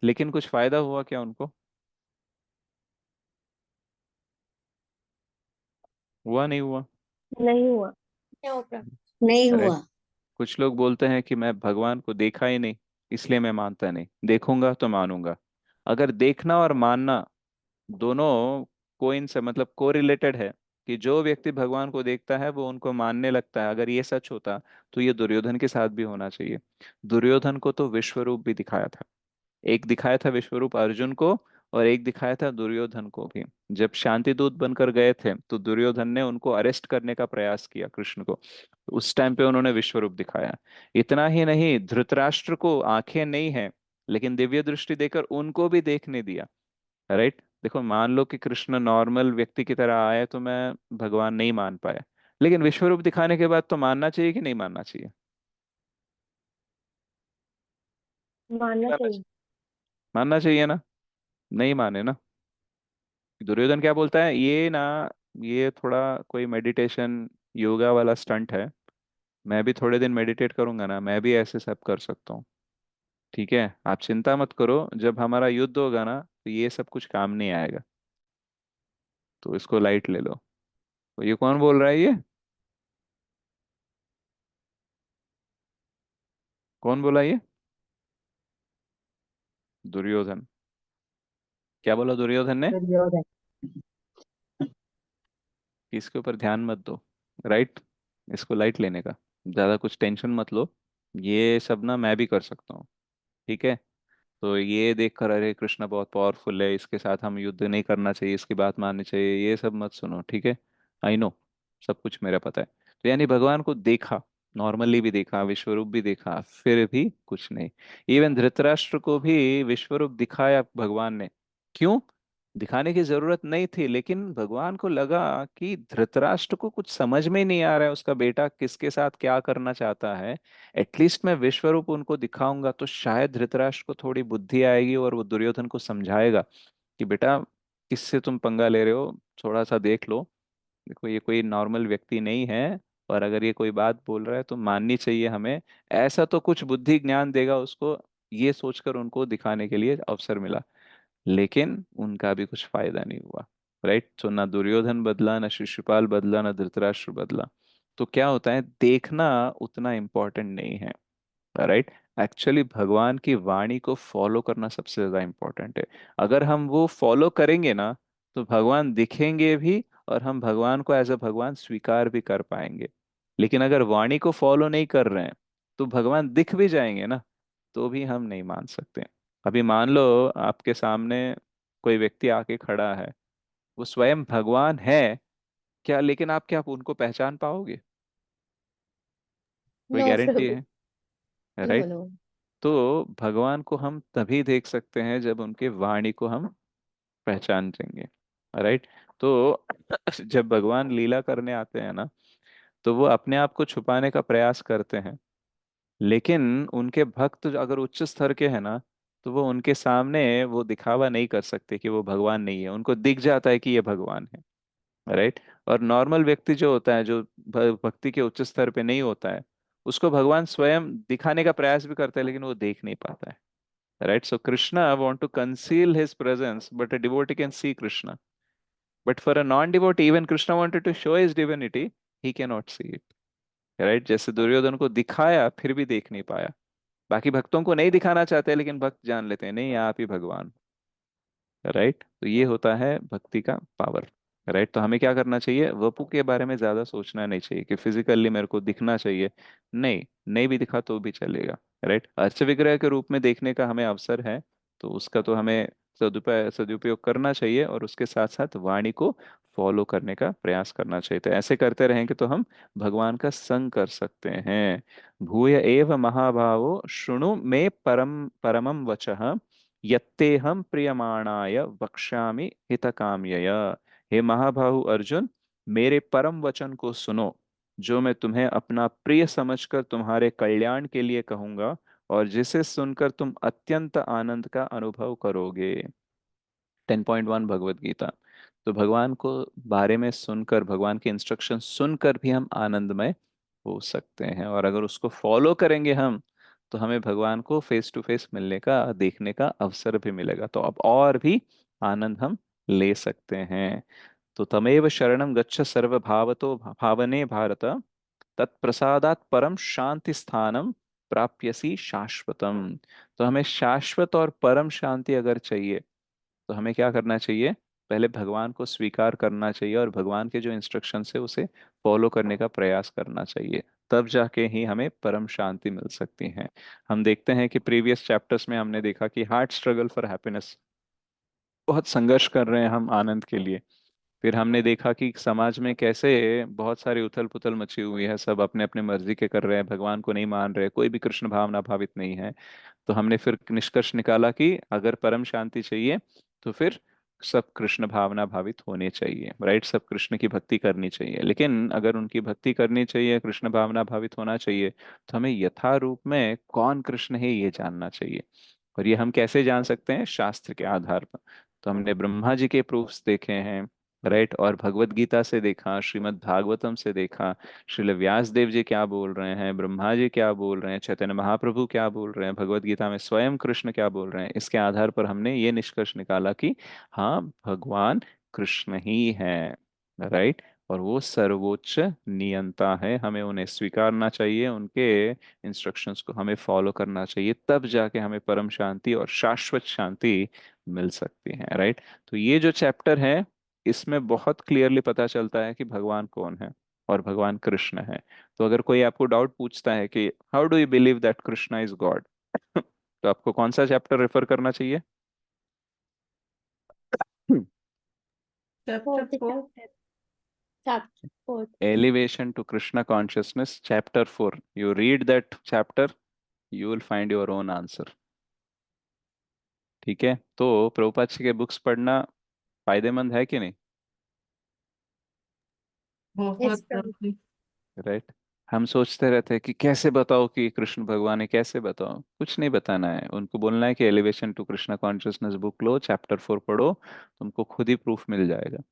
लेकिन कुछ फायदा हुआ क्या उनको? हुआ नहीं हुआ। नहीं हुआ। नो प्रभु। नहीं अरे, हुआ। कुछ लोग बोलते हैं कि मैं भगवान को देखा ही नहीं, इसलिए मैं मानता नहीं, देखूंगा तो मानूंगा। अगर देखना और मानना दोनों कोइन से मतलब कोरिलेटेड है, कि जो व्यक्ति भगवान को देखता है वो उनको मानने लगता है, अगर ये सच होता तो ये दुर्योधन के साथ भी होना चाहिए। दुर्योधन को तो विश्व रूप भी दिखाया था, एक दिखाया था विश्वरूप अर्जुन को, और एक दिखाया था दुर्योधन को भी। जब शांति दूत बनकर गए थे तो दुर्योधन ने उनको अरेस्ट करने का प्रयास किया, कृष्ण को, उस टाइम पे उन्होंने विश्वरूप दिखाया। इतना ही नहीं, धृतराष्ट्र को आंखें नहीं है, लेकिन दिव्य दृष्टि देकर उनको भी देखने दिया, राइट। देखो मान लो कि कृष्ण नॉर्मल व्यक्ति की तरह आए तो मैं भगवान नहीं मान पाया, लेकिन विश्वरूप दिखाने के बाद तो मानना चाहिए कि नहीं मानना चाहिए? नहीं मानना मानना चाहिए। चाहिए, मानना चाहिए ना। नहीं माने ना। दुर्योधन क्या बोलता है, ये ना, ये थोड़ा कोई मेडिटेशन योगा वाला स्टंट है, मैं भी थोड़े दिन मेडिटेट करूंगा ना, मैं भी ऐसे सब कर सकता हूँ। ठीक है, आप चिंता मत करो, जब हमारा युद्ध होगा ना तो ये सब कुछ काम नहीं आएगा, तो इसको लाइट ले लो। तो ये कौन बोल रहा है, ये कौन बोला ये? दुर्योधन। क्या बोला दुर्योधन ने? दुर्योधन। कि इसके ऊपर ध्यान मत दो, राइट, इसको लाइट लेने का, ज्यादा कुछ टेंशन मत लो, ये सब ना मैं भी कर सकता हूँ। ठीक है, तो ये देखकर अरे कृष्णा बहुत पावरफुल है, इसके साथ हम युद्ध नहीं करना चाहिए, इसकी बात माननी चाहिए, ये सब मत सुनो, ठीक है। आई नो, सब कुछ मेरा पता है। तो यानी भगवान को देखा, नॉर्मली भी देखा, विश्वरूप भी देखा, फिर भी कुछ नहीं। इवन धृतराष्ट्र को भी विश्वरूप दिखाया भगवान ने। क्यों? दिखाने की जरूरत नहीं थी, लेकिन भगवान को लगा कि धृतराष्ट्र को कुछ समझ में ही नहीं आ रहा है, उसका बेटा किसके साथ क्या करना चाहता है। एटलीस्ट मैं विश्व रूप उनको दिखाऊंगा तो शायद धृतराष्ट्र को थोड़ी बुद्धि आएगी, और वो दुर्योधन को समझाएगा कि बेटा किससे तुम पंगा ले रहे हो, थोड़ा सा देख लो, देखो ये कोई नॉर्मल व्यक्ति नहीं है, और अगर ये कोई बात बोल रहा है तो माननी चाहिए हमें। ऐसा तो कुछ बुद्धि ज्ञान देगा उसको, ये सोचकर उनको दिखाने के लिए अवसर मिला। लेकिन उनका भी कुछ फायदा नहीं हुआ, राइट। तो ना दुर्योधन बदला, ना शिशुपाल बदला, ना धृतराष्ट्र बदला। तो क्या होता है, देखना उतना इम्पोर्टेंट नहीं है, राइट। एक्चुअली भगवान की वाणी को फॉलो करना सबसे ज्यादा इम्पोर्टेंट है। अगर हम वो फॉलो करेंगे ना तो भगवान दिखेंगे भी, और हम भगवान को एज अ भगवान स्वीकार भी कर पाएंगे। लेकिन अगर वाणी को फॉलो नहीं कर रहे हैं तो भगवान दिख भी जाएंगे ना, तो भी हम नहीं मान सकते। अभी मान लो आपके सामने कोई व्यक्ति आके खड़ा है, वो स्वयं भगवान है क्या, लेकिन आप क्या उनको पहचान पाओगे? कोई नो गारंटी प्रभु। है? No right. नो। तो भगवान को हम तभी देख सकते हैं जब उनके वाणी को हम पहचान जाएंगे, राइट। तो जब भगवान लीला करने आते हैं ना, तो वो अपने आप को छुपाने का प्रयास करते हैं, लेकिन उनके भक्त जो अगर उच्च स्तर के हैं ना, तो वो उनके सामने वो दिखावा नहीं कर सकते कि वो भगवान नहीं है, उनको दिख जाता है कि ये भगवान है, राइट। और नॉर्मल व्यक्ति जो होता है, जो भक्ति के उच्च स्तर पे नहीं होता है, उसको भगवान स्वयं दिखाने का प्रयास भी करता है, लेकिन वो देख नहीं पाता है, right. So Krishna want to conceal his presence, but a devotee can see Krishna, but for a non-devotee, even Krishna wanted to show his divinity, he cannot see it, right, जैसे दुर्योधन को दिखाया फिर भी देख नहीं पाया। बाकी भक्तों को नहीं दिखाना चाहते, लेकिन भक्त जान लेते हैं नहीं आप ही भगवान। राइट, तो ये होता है भक्ति का पावर। राइट, तो हमें क्या करना चाहिए, वपु के बारे में ज्यादा सोचना नहीं चाहिए कि फिजिकली मेरे को दिखना चाहिए। नहीं, नहीं भी दिखा तो भी चलेगा। राइट, अर्च विग्रह के रूप में देखने का हमें अवसर है, तो उसका तो हमें सदुपयोग करना चाहिए, और उसके साथ साथ वाणी को फॉलो करने का प्रयास करना चाहिए। तो ऐसे करते रहेंगे तो हम भगवान का संग कर सकते हैं। भूय एव महाभावो शृणु मे परम परमम वचः यत्तेहम प्रियमाणाय वक्ष्यामि हितकाम्यया। हे महाबाहु अर्जुन, मेरे परम वचन को सुनो, जो मैं तुम्हें अपना प्रिय समझकर तुम्हारे कल्याण के लिए कहूंगा, और जिसे सुनकर तुम अत्यंत आनंद का अनुभव करोगे। 10.1 भगवत गीता। तो भगवान को बारे में सुनकर, भगवान के इंस्ट्रक्शन सुनकर भी हम आनंदमय हो सकते हैं, और अगर उसको फॉलो करेंगे हम, तो हमें भगवान को फेस टू फेस मिलने का, देखने का अवसर भी मिलेगा, तो अब और भी आनंद हम ले सकते हैं। तो तमेव शरणं गच्छ सर्वभावतो भावने भारत, तत्प्रसादात परम शांति स्थानम प्राप्यसी शाश्वतम। तो हमें शाश्वत और परम शांति अगर चाहिए, तो हमें क्या करना चाहिए, पहले भगवान को स्वीकार करना चाहिए, और भगवान के जो इंस्ट्रक्शन है उसे फॉलो करने का प्रयास करना चाहिए। तब जाके ही हमें परम शांति मिल सकती है। हम देखते हैं कि प्रीवियस चैप्टर्स में हमने देखा कि हार्ट स्ट्रगल फॉर हैप्पीनेस, बहुत संघर्ष कर रहे हैं हम आनंद के लिए। फिर हमने देखा कि समाज में कैसे बहुत सारी उथल पुथल मची हुई है, सब अपने अपने मर्जी के कर रहे हैं, भगवान को नहीं मान रहे, कोई भी कृष्ण भावना भावित नहीं है। तो हमने फिर निष्कर्ष निकाला कि अगर परम शांति चाहिए, तो फिर सब कृष्ण भावना भावित होने चाहिए। राइट, सब कृष्ण की भक्ति करनी चाहिए, लेकिन अगर उनकी भक्ति करनी चाहिए, कृष्ण भावना भावित होना चाहिए, तो हमें यथारूप में कौन कृष्ण है ये जानना चाहिए। और ये हम कैसे जान सकते हैं, शास्त्र के आधार पर। तो हमने ब्रह्मा जी के प्रूफ्स देखे हैं, राइट, और भगवत गीता से देखा, श्रीमद् भागवतम से देखा, श्रील व्यास देव जी क्या बोल रहे हैं, ब्रह्मा जी क्या बोल रहे हैं, चैतन्य महाप्रभु क्या बोल रहे हैं, भगवत गीता में स्वयं कृष्ण क्या बोल रहे हैं। इसके आधार पर हमने ये निष्कर्ष निकाला कि हाँ, भगवान कृष्ण ही है। राइट, और वो सर्वोच्च नियंता है, हमें उन्हें स्वीकारना चाहिए, उनके इंस्ट्रक्शंस को हमें फॉलो करना चाहिए, तब जाके हमें परम शांति और शाश्वत शांति मिल सकती है। राइट, तो ये जो चैप्टर है, इसमें बहुत क्लियरली पता चलता है कि भगवान कौन है, और भगवान कृष्ण है। तो अगर कोई आपको डाउट पूछता है कि how do you believe that Krishna is God, तो आपको कौन सा चैप्टर रेफर करना चाहिए? Chapter Fourth 4। chapter. Chapter fourth. Elevation to Krishna consciousness, chapter 4। You read that chapter, you will find your own answer. ठीक है, तो प्रभुपाद जी के बुक्स पढ़ना फायदेमंद है कि नहीं? Yes, बहुत Prabhu. जल्दी। राइट, हम सोचते रहते हैं कि कैसे बताओ कि कृष्ण भगवान है, कैसे बताओ, कुछ नहीं बताना है, उनको बोलना है कि elevation to Krishna consciousness book लो, चैप्टर 4 पढ़ो, तुमको खुद ही प्रूफ मिल जाएगा।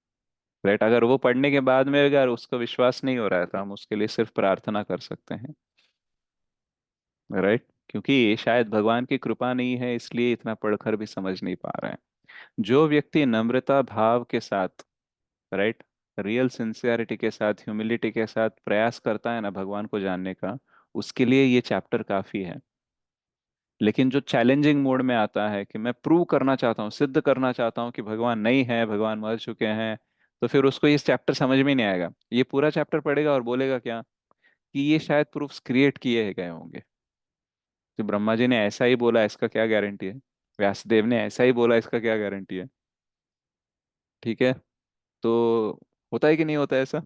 राइट, अगर वो पढ़ने के बाद में अगर उसको विश्वास नहीं हो रहा है, तो हम उसके लिए सिर्फ प्रार्थना कर सकते हैं। राइट, क्योंकि शायद भगवान की कृपा नहीं है, इसलिए इतना पढ़कर भी समझ नहीं पा रहे हैं। जो व्यक्ति नम्रता भाव के साथ, राइट, रियल सिंसियरिटी के साथ, ह्यूमिलिटी के साथ प्रयास करता है ना भगवान को जानने का, उसके लिए ये चैप्टर काफी है। लेकिन जो चैलेंजिंग मोड में आता है कि मैं प्रूव करना चाहता हूँ, सिद्ध करना चाहता हूँ कि भगवान नहीं है, भगवान मर चुके हैं, तो फिर उसको ये चैप्टर समझ में नहीं आएगा। ये पूरा चैप्टर पढ़ेगा और बोलेगा क्या, कि ये शायद प्रूफ्स क्रिएट किए गए होंगे। तो ब्रह्मा जी ने ऐसा ही बोला, इसका क्या गारंटी है, व्यासदेव ने ऐसा ही बोला, इसका क्या गारंटी है। ठीक है, तो होता है कि नहीं होता है ऐसा?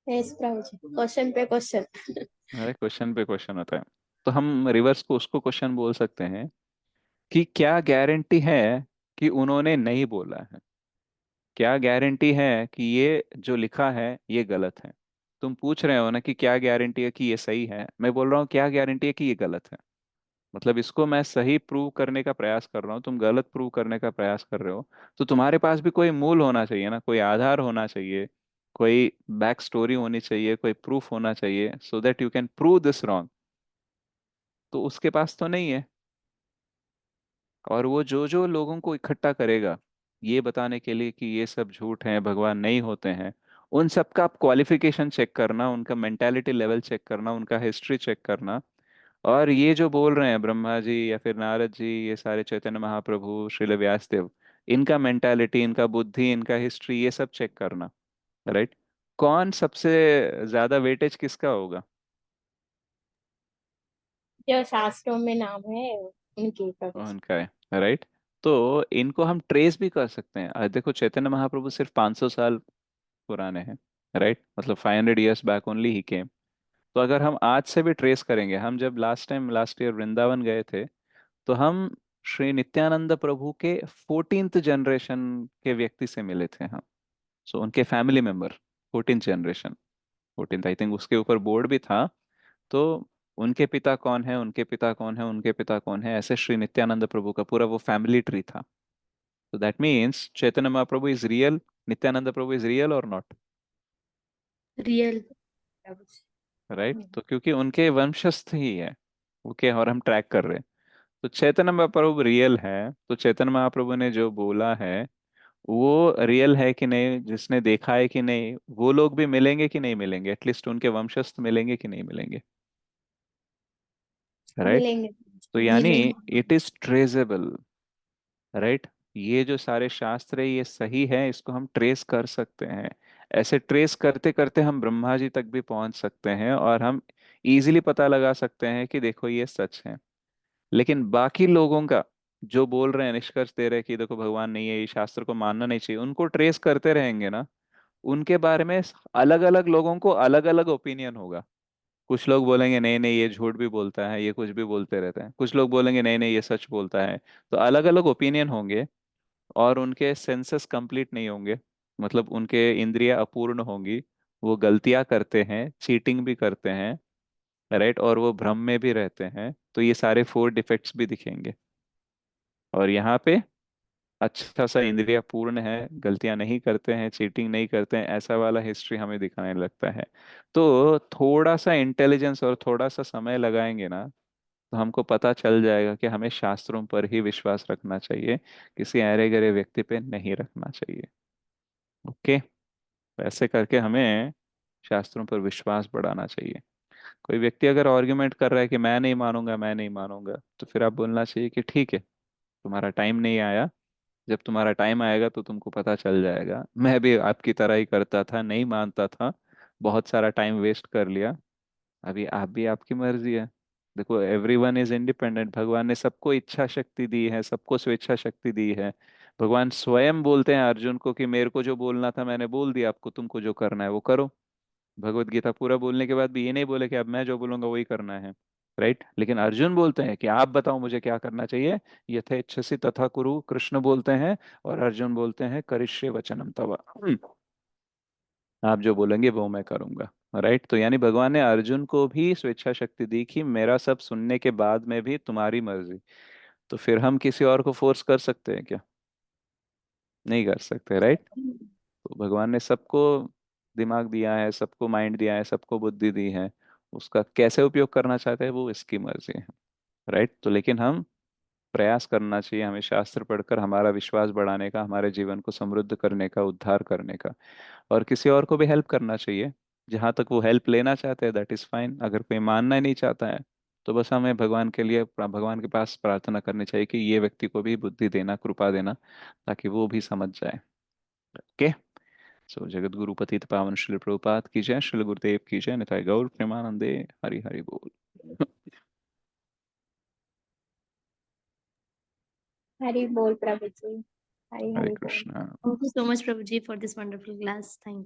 Yes, Prabhuji. Question पे question. अरे क्वेश्चन पे क्वेश्चन होता है। तो हम रिवर्स को उसको क्वेश्चन बोल सकते हैं कि क्या गारंटी है कि उन्होंने नहीं बोला है, क्या गारंटी है कि ये जो लिखा है ये गलत है। तुम पूछ रहे हो ना कि क्या गारंटी है कि ये सही है, मैं बोल रहा हूँ क्या गारंटी है कि ये गलत है। मतलब इसको मैं सही प्रूव करने का प्रयास कर रहा हूँ, तुम गलत प्रूव करने का प्रयास कर रहे हो, तो तुम्हारे पास भी कोई मूल होना चाहिए ना, कोई आधार होना चाहिए, कोई बैक स्टोरी होनी चाहिए, कोई प्रूफ होना चाहिए, so that you can prove this wrong. तो उसके पास तो नहीं है। और वो जो जो लोगों को इकट्ठा करेगा ये बताने के लिए कि ये सब झूठ है, भगवान नहीं होते हैं, उन सबका आप क्वालिफिकेशन चेक करना, उनका मेंटालिटी लेवल चेक करना, उनका हिस्ट्री चेक करना। और ये जो बोल रहे हैं ब्रह्मा जी या फिर नारद जी, ये सारे चैतन्य महाप्रभु, श्रील व्यासदेव, इनका मेंटालिटी, इनका बुद्धि, इनका हिस्ट्री, ये सब चेक करना। राइट। कौन सबसे ज्यादा वेटेज किसका होगा? जो शास्त्रों में नाम है उनकी प्रवेश। उनका है। राइट। तो इनको हम ट्रेस भी कर सकते हैं। देखो चैतन्य महाप्रभु सिर्फ 500 साल पुराने हैं। राइट, मतलब 500 ईयर्स बैक ओनली ही केम। तो अगर हम आज से भी ट्रेस करेंगे, हम जब लास्ट ईयर वृंदावन गए थे, तो हम श्री नित्यानंद प्रभु के 14th जनरेशन के व्यक्ति से मिले थे हम। सो उनके family member, 14th generation, 14th I think, उसके ऊपर बोर्ड भी था। तो उनके पिता कौन है, उनके पिता कौन है, उनके पिता कौन है, ऐसे श्री नित्यानंद प्रभु का पूरा वो फैमिली ट्री था। तो that means Chaitanya Mahaprabhu is real, Nityanand Prabhu is real और नॉट? रियल। राइट। तो क्योंकि उनके वंशस्थ ही है, ओके, और हम ट्रैक कर रहे हैं। तो चैतन्य महाप्रभु रियल है, तो चैतन्य महाप्रभु ने जो बोला है वो रियल है कि नहीं, जिसने देखा है कि नहीं, वो लोग भी मिलेंगे कि नहीं मिलेंगे, एटलीस्ट उनके वंशस्थ मिलेंगे कि नहीं मिलेंगे? राइट। मिलेंगे। तो यानी मिलेंगे। It is traceable. राइट। ये जो सारे शास्त्र है ये सही है, इसको हम ट्रेस कर सकते हैं। ऐसे ट्रेस करते करते हम ब्रह्मा जी तक भी पहुंच सकते हैं, और हम इजीली पता लगा सकते हैं कि देखो ये सच है। लेकिन बाकी लोगों का जो बोल रहे हैं, निष्कर्ष दे रहे हैं कि देखो भगवान नहीं है, ये शास्त्र को मानना नहीं चाहिए, उनको ट्रेस करते रहेंगे ना, उनके बारे में अलग अलग लोगों को अलग अलग ओपिनियन होगा। कुछ लोग बोलेंगे नहीं नहीं ये झूठ भी बोलता है, ये कुछ भी बोलते रहते हैं। कुछ लोग बोलेंगे नहीं नहीं ये सच बोलता है। तो अलग अलग ओपिनियन होंगे, और उनके सेंसेस कंप्लीट नहीं होंगे, मतलब उनके इंद्रियां अपूर्ण होंगी। वो गलतियां करते हैं, चीटिंग भी करते हैं। राइट। और वो भ्रम में भी रहते हैं, तो ये सारे 4 डिफेक्ट्स भी दिखेंगे। और यहाँ पे अच्छा सा इंद्रिया पूर्ण है, गलतियां नहीं करते हैं, चीटिंग नहीं करते हैं, ऐसा वाला हिस्ट्री हमें दिखाने लगता है। तो थोड़ा सा इंटेलिजेंस और थोड़ा सा समय लगाएंगे ना, तो हमको पता चल जाएगा कि हमें शास्त्रों पर ही विश्वास रखना चाहिए, किसी अरे गरे व्यक्ति पे नहीं रखना चाहिए। ओके। ऐसे करके हमें शास्त्रों पर विश्वास बढ़ाना चाहिए। कोई व्यक्ति अगर आर्ग्यूमेंट कर रहा है कि मैं नहीं मानूंगा, मैं नहीं मानूंगा, तो फिर आप बोलना चाहिए कि ठीक है, तुम्हारा टाइम नहीं आया, जब तुम्हारा टाइम आएगा तो तुमको पता चल जाएगा। मैं भी आपकी तरह ही करता था, नहीं मानता था, बहुत सारा टाइम वेस्ट कर लिया। अभी आप भी, आपकी मर्जी है। देखो एवरीवन इज इंडिपेंडेंट, भगवान ने सबको इच्छा शक्ति दी है, सबको स्वेच्छा शक्ति दी है। भगवान स्वयं बोलते हैं अर्जुन को कि मेरे को जो बोलना था मैंने बोल दिया आपको, तुमको जो करना है वो करो। भगवत गीता पूरा बोलने के बाद भी ये नहीं बोले कि अब मैं जो बोलूंगा वही करना है। राइट। लेकिन अर्जुन बोलते हैं कि आप बताओ मुझे क्या करना चाहिए, यथेच्छसि तथा कुरु, कृष्ण बोलते हैं। और अर्जुन बोलते हैं करिष्ये वचनम तव। आप जो बोलेंगे वो मैं करूंगा। राइट। तो यानी भगवान ने अर्जुन को भी स्वेच्छा शक्ति दी कि मेरा सब सुनने के बाद में भी तुम्हारी मर्जी। तो फिर हम किसी और को फोर्स कर सकते हैं क्या? नहीं कर सकते। राइट। तो भगवान ने सबको दिमाग दिया है, सबको माइंड दिया है, सबको बुद्धि दी है, उसका कैसे उपयोग करना चाहते हैं वो इसकी मर्जी है। राइट। तो लेकिन हम प्रयास करना चाहिए हमें शास्त्र पढ़कर हमारा विश्वास बढ़ाने का, हमारे जीवन को समृद्ध करने का, उद्धार करने का। और किसी और को भी हेल्प करना चाहिए, जहाँ तक वो हेल्प लेना चाहते हैं दैट इज फाइन। अगर कोई मानना ही नहीं चाहता है, तो बस हमें भगवान के लिए, भगवान के पास प्रार्थना करनी चाहिए कि ये व्यक्ति को भी बुद्धि देना, कृपा देना, ताकि वो भी समझ जाए। ओके। सो जगत गुरु पतित पावन श्री प्रभुपाद की जय, श्री गुरुदेव की जय, निताई गौर प्रेमानंदे, हरि हरि बोल। हरि बोल प्रभु जी। हरि हरे हरि बोल। Krishna. Thank you so much, Prabhuji, for this wonderful class. Thank you.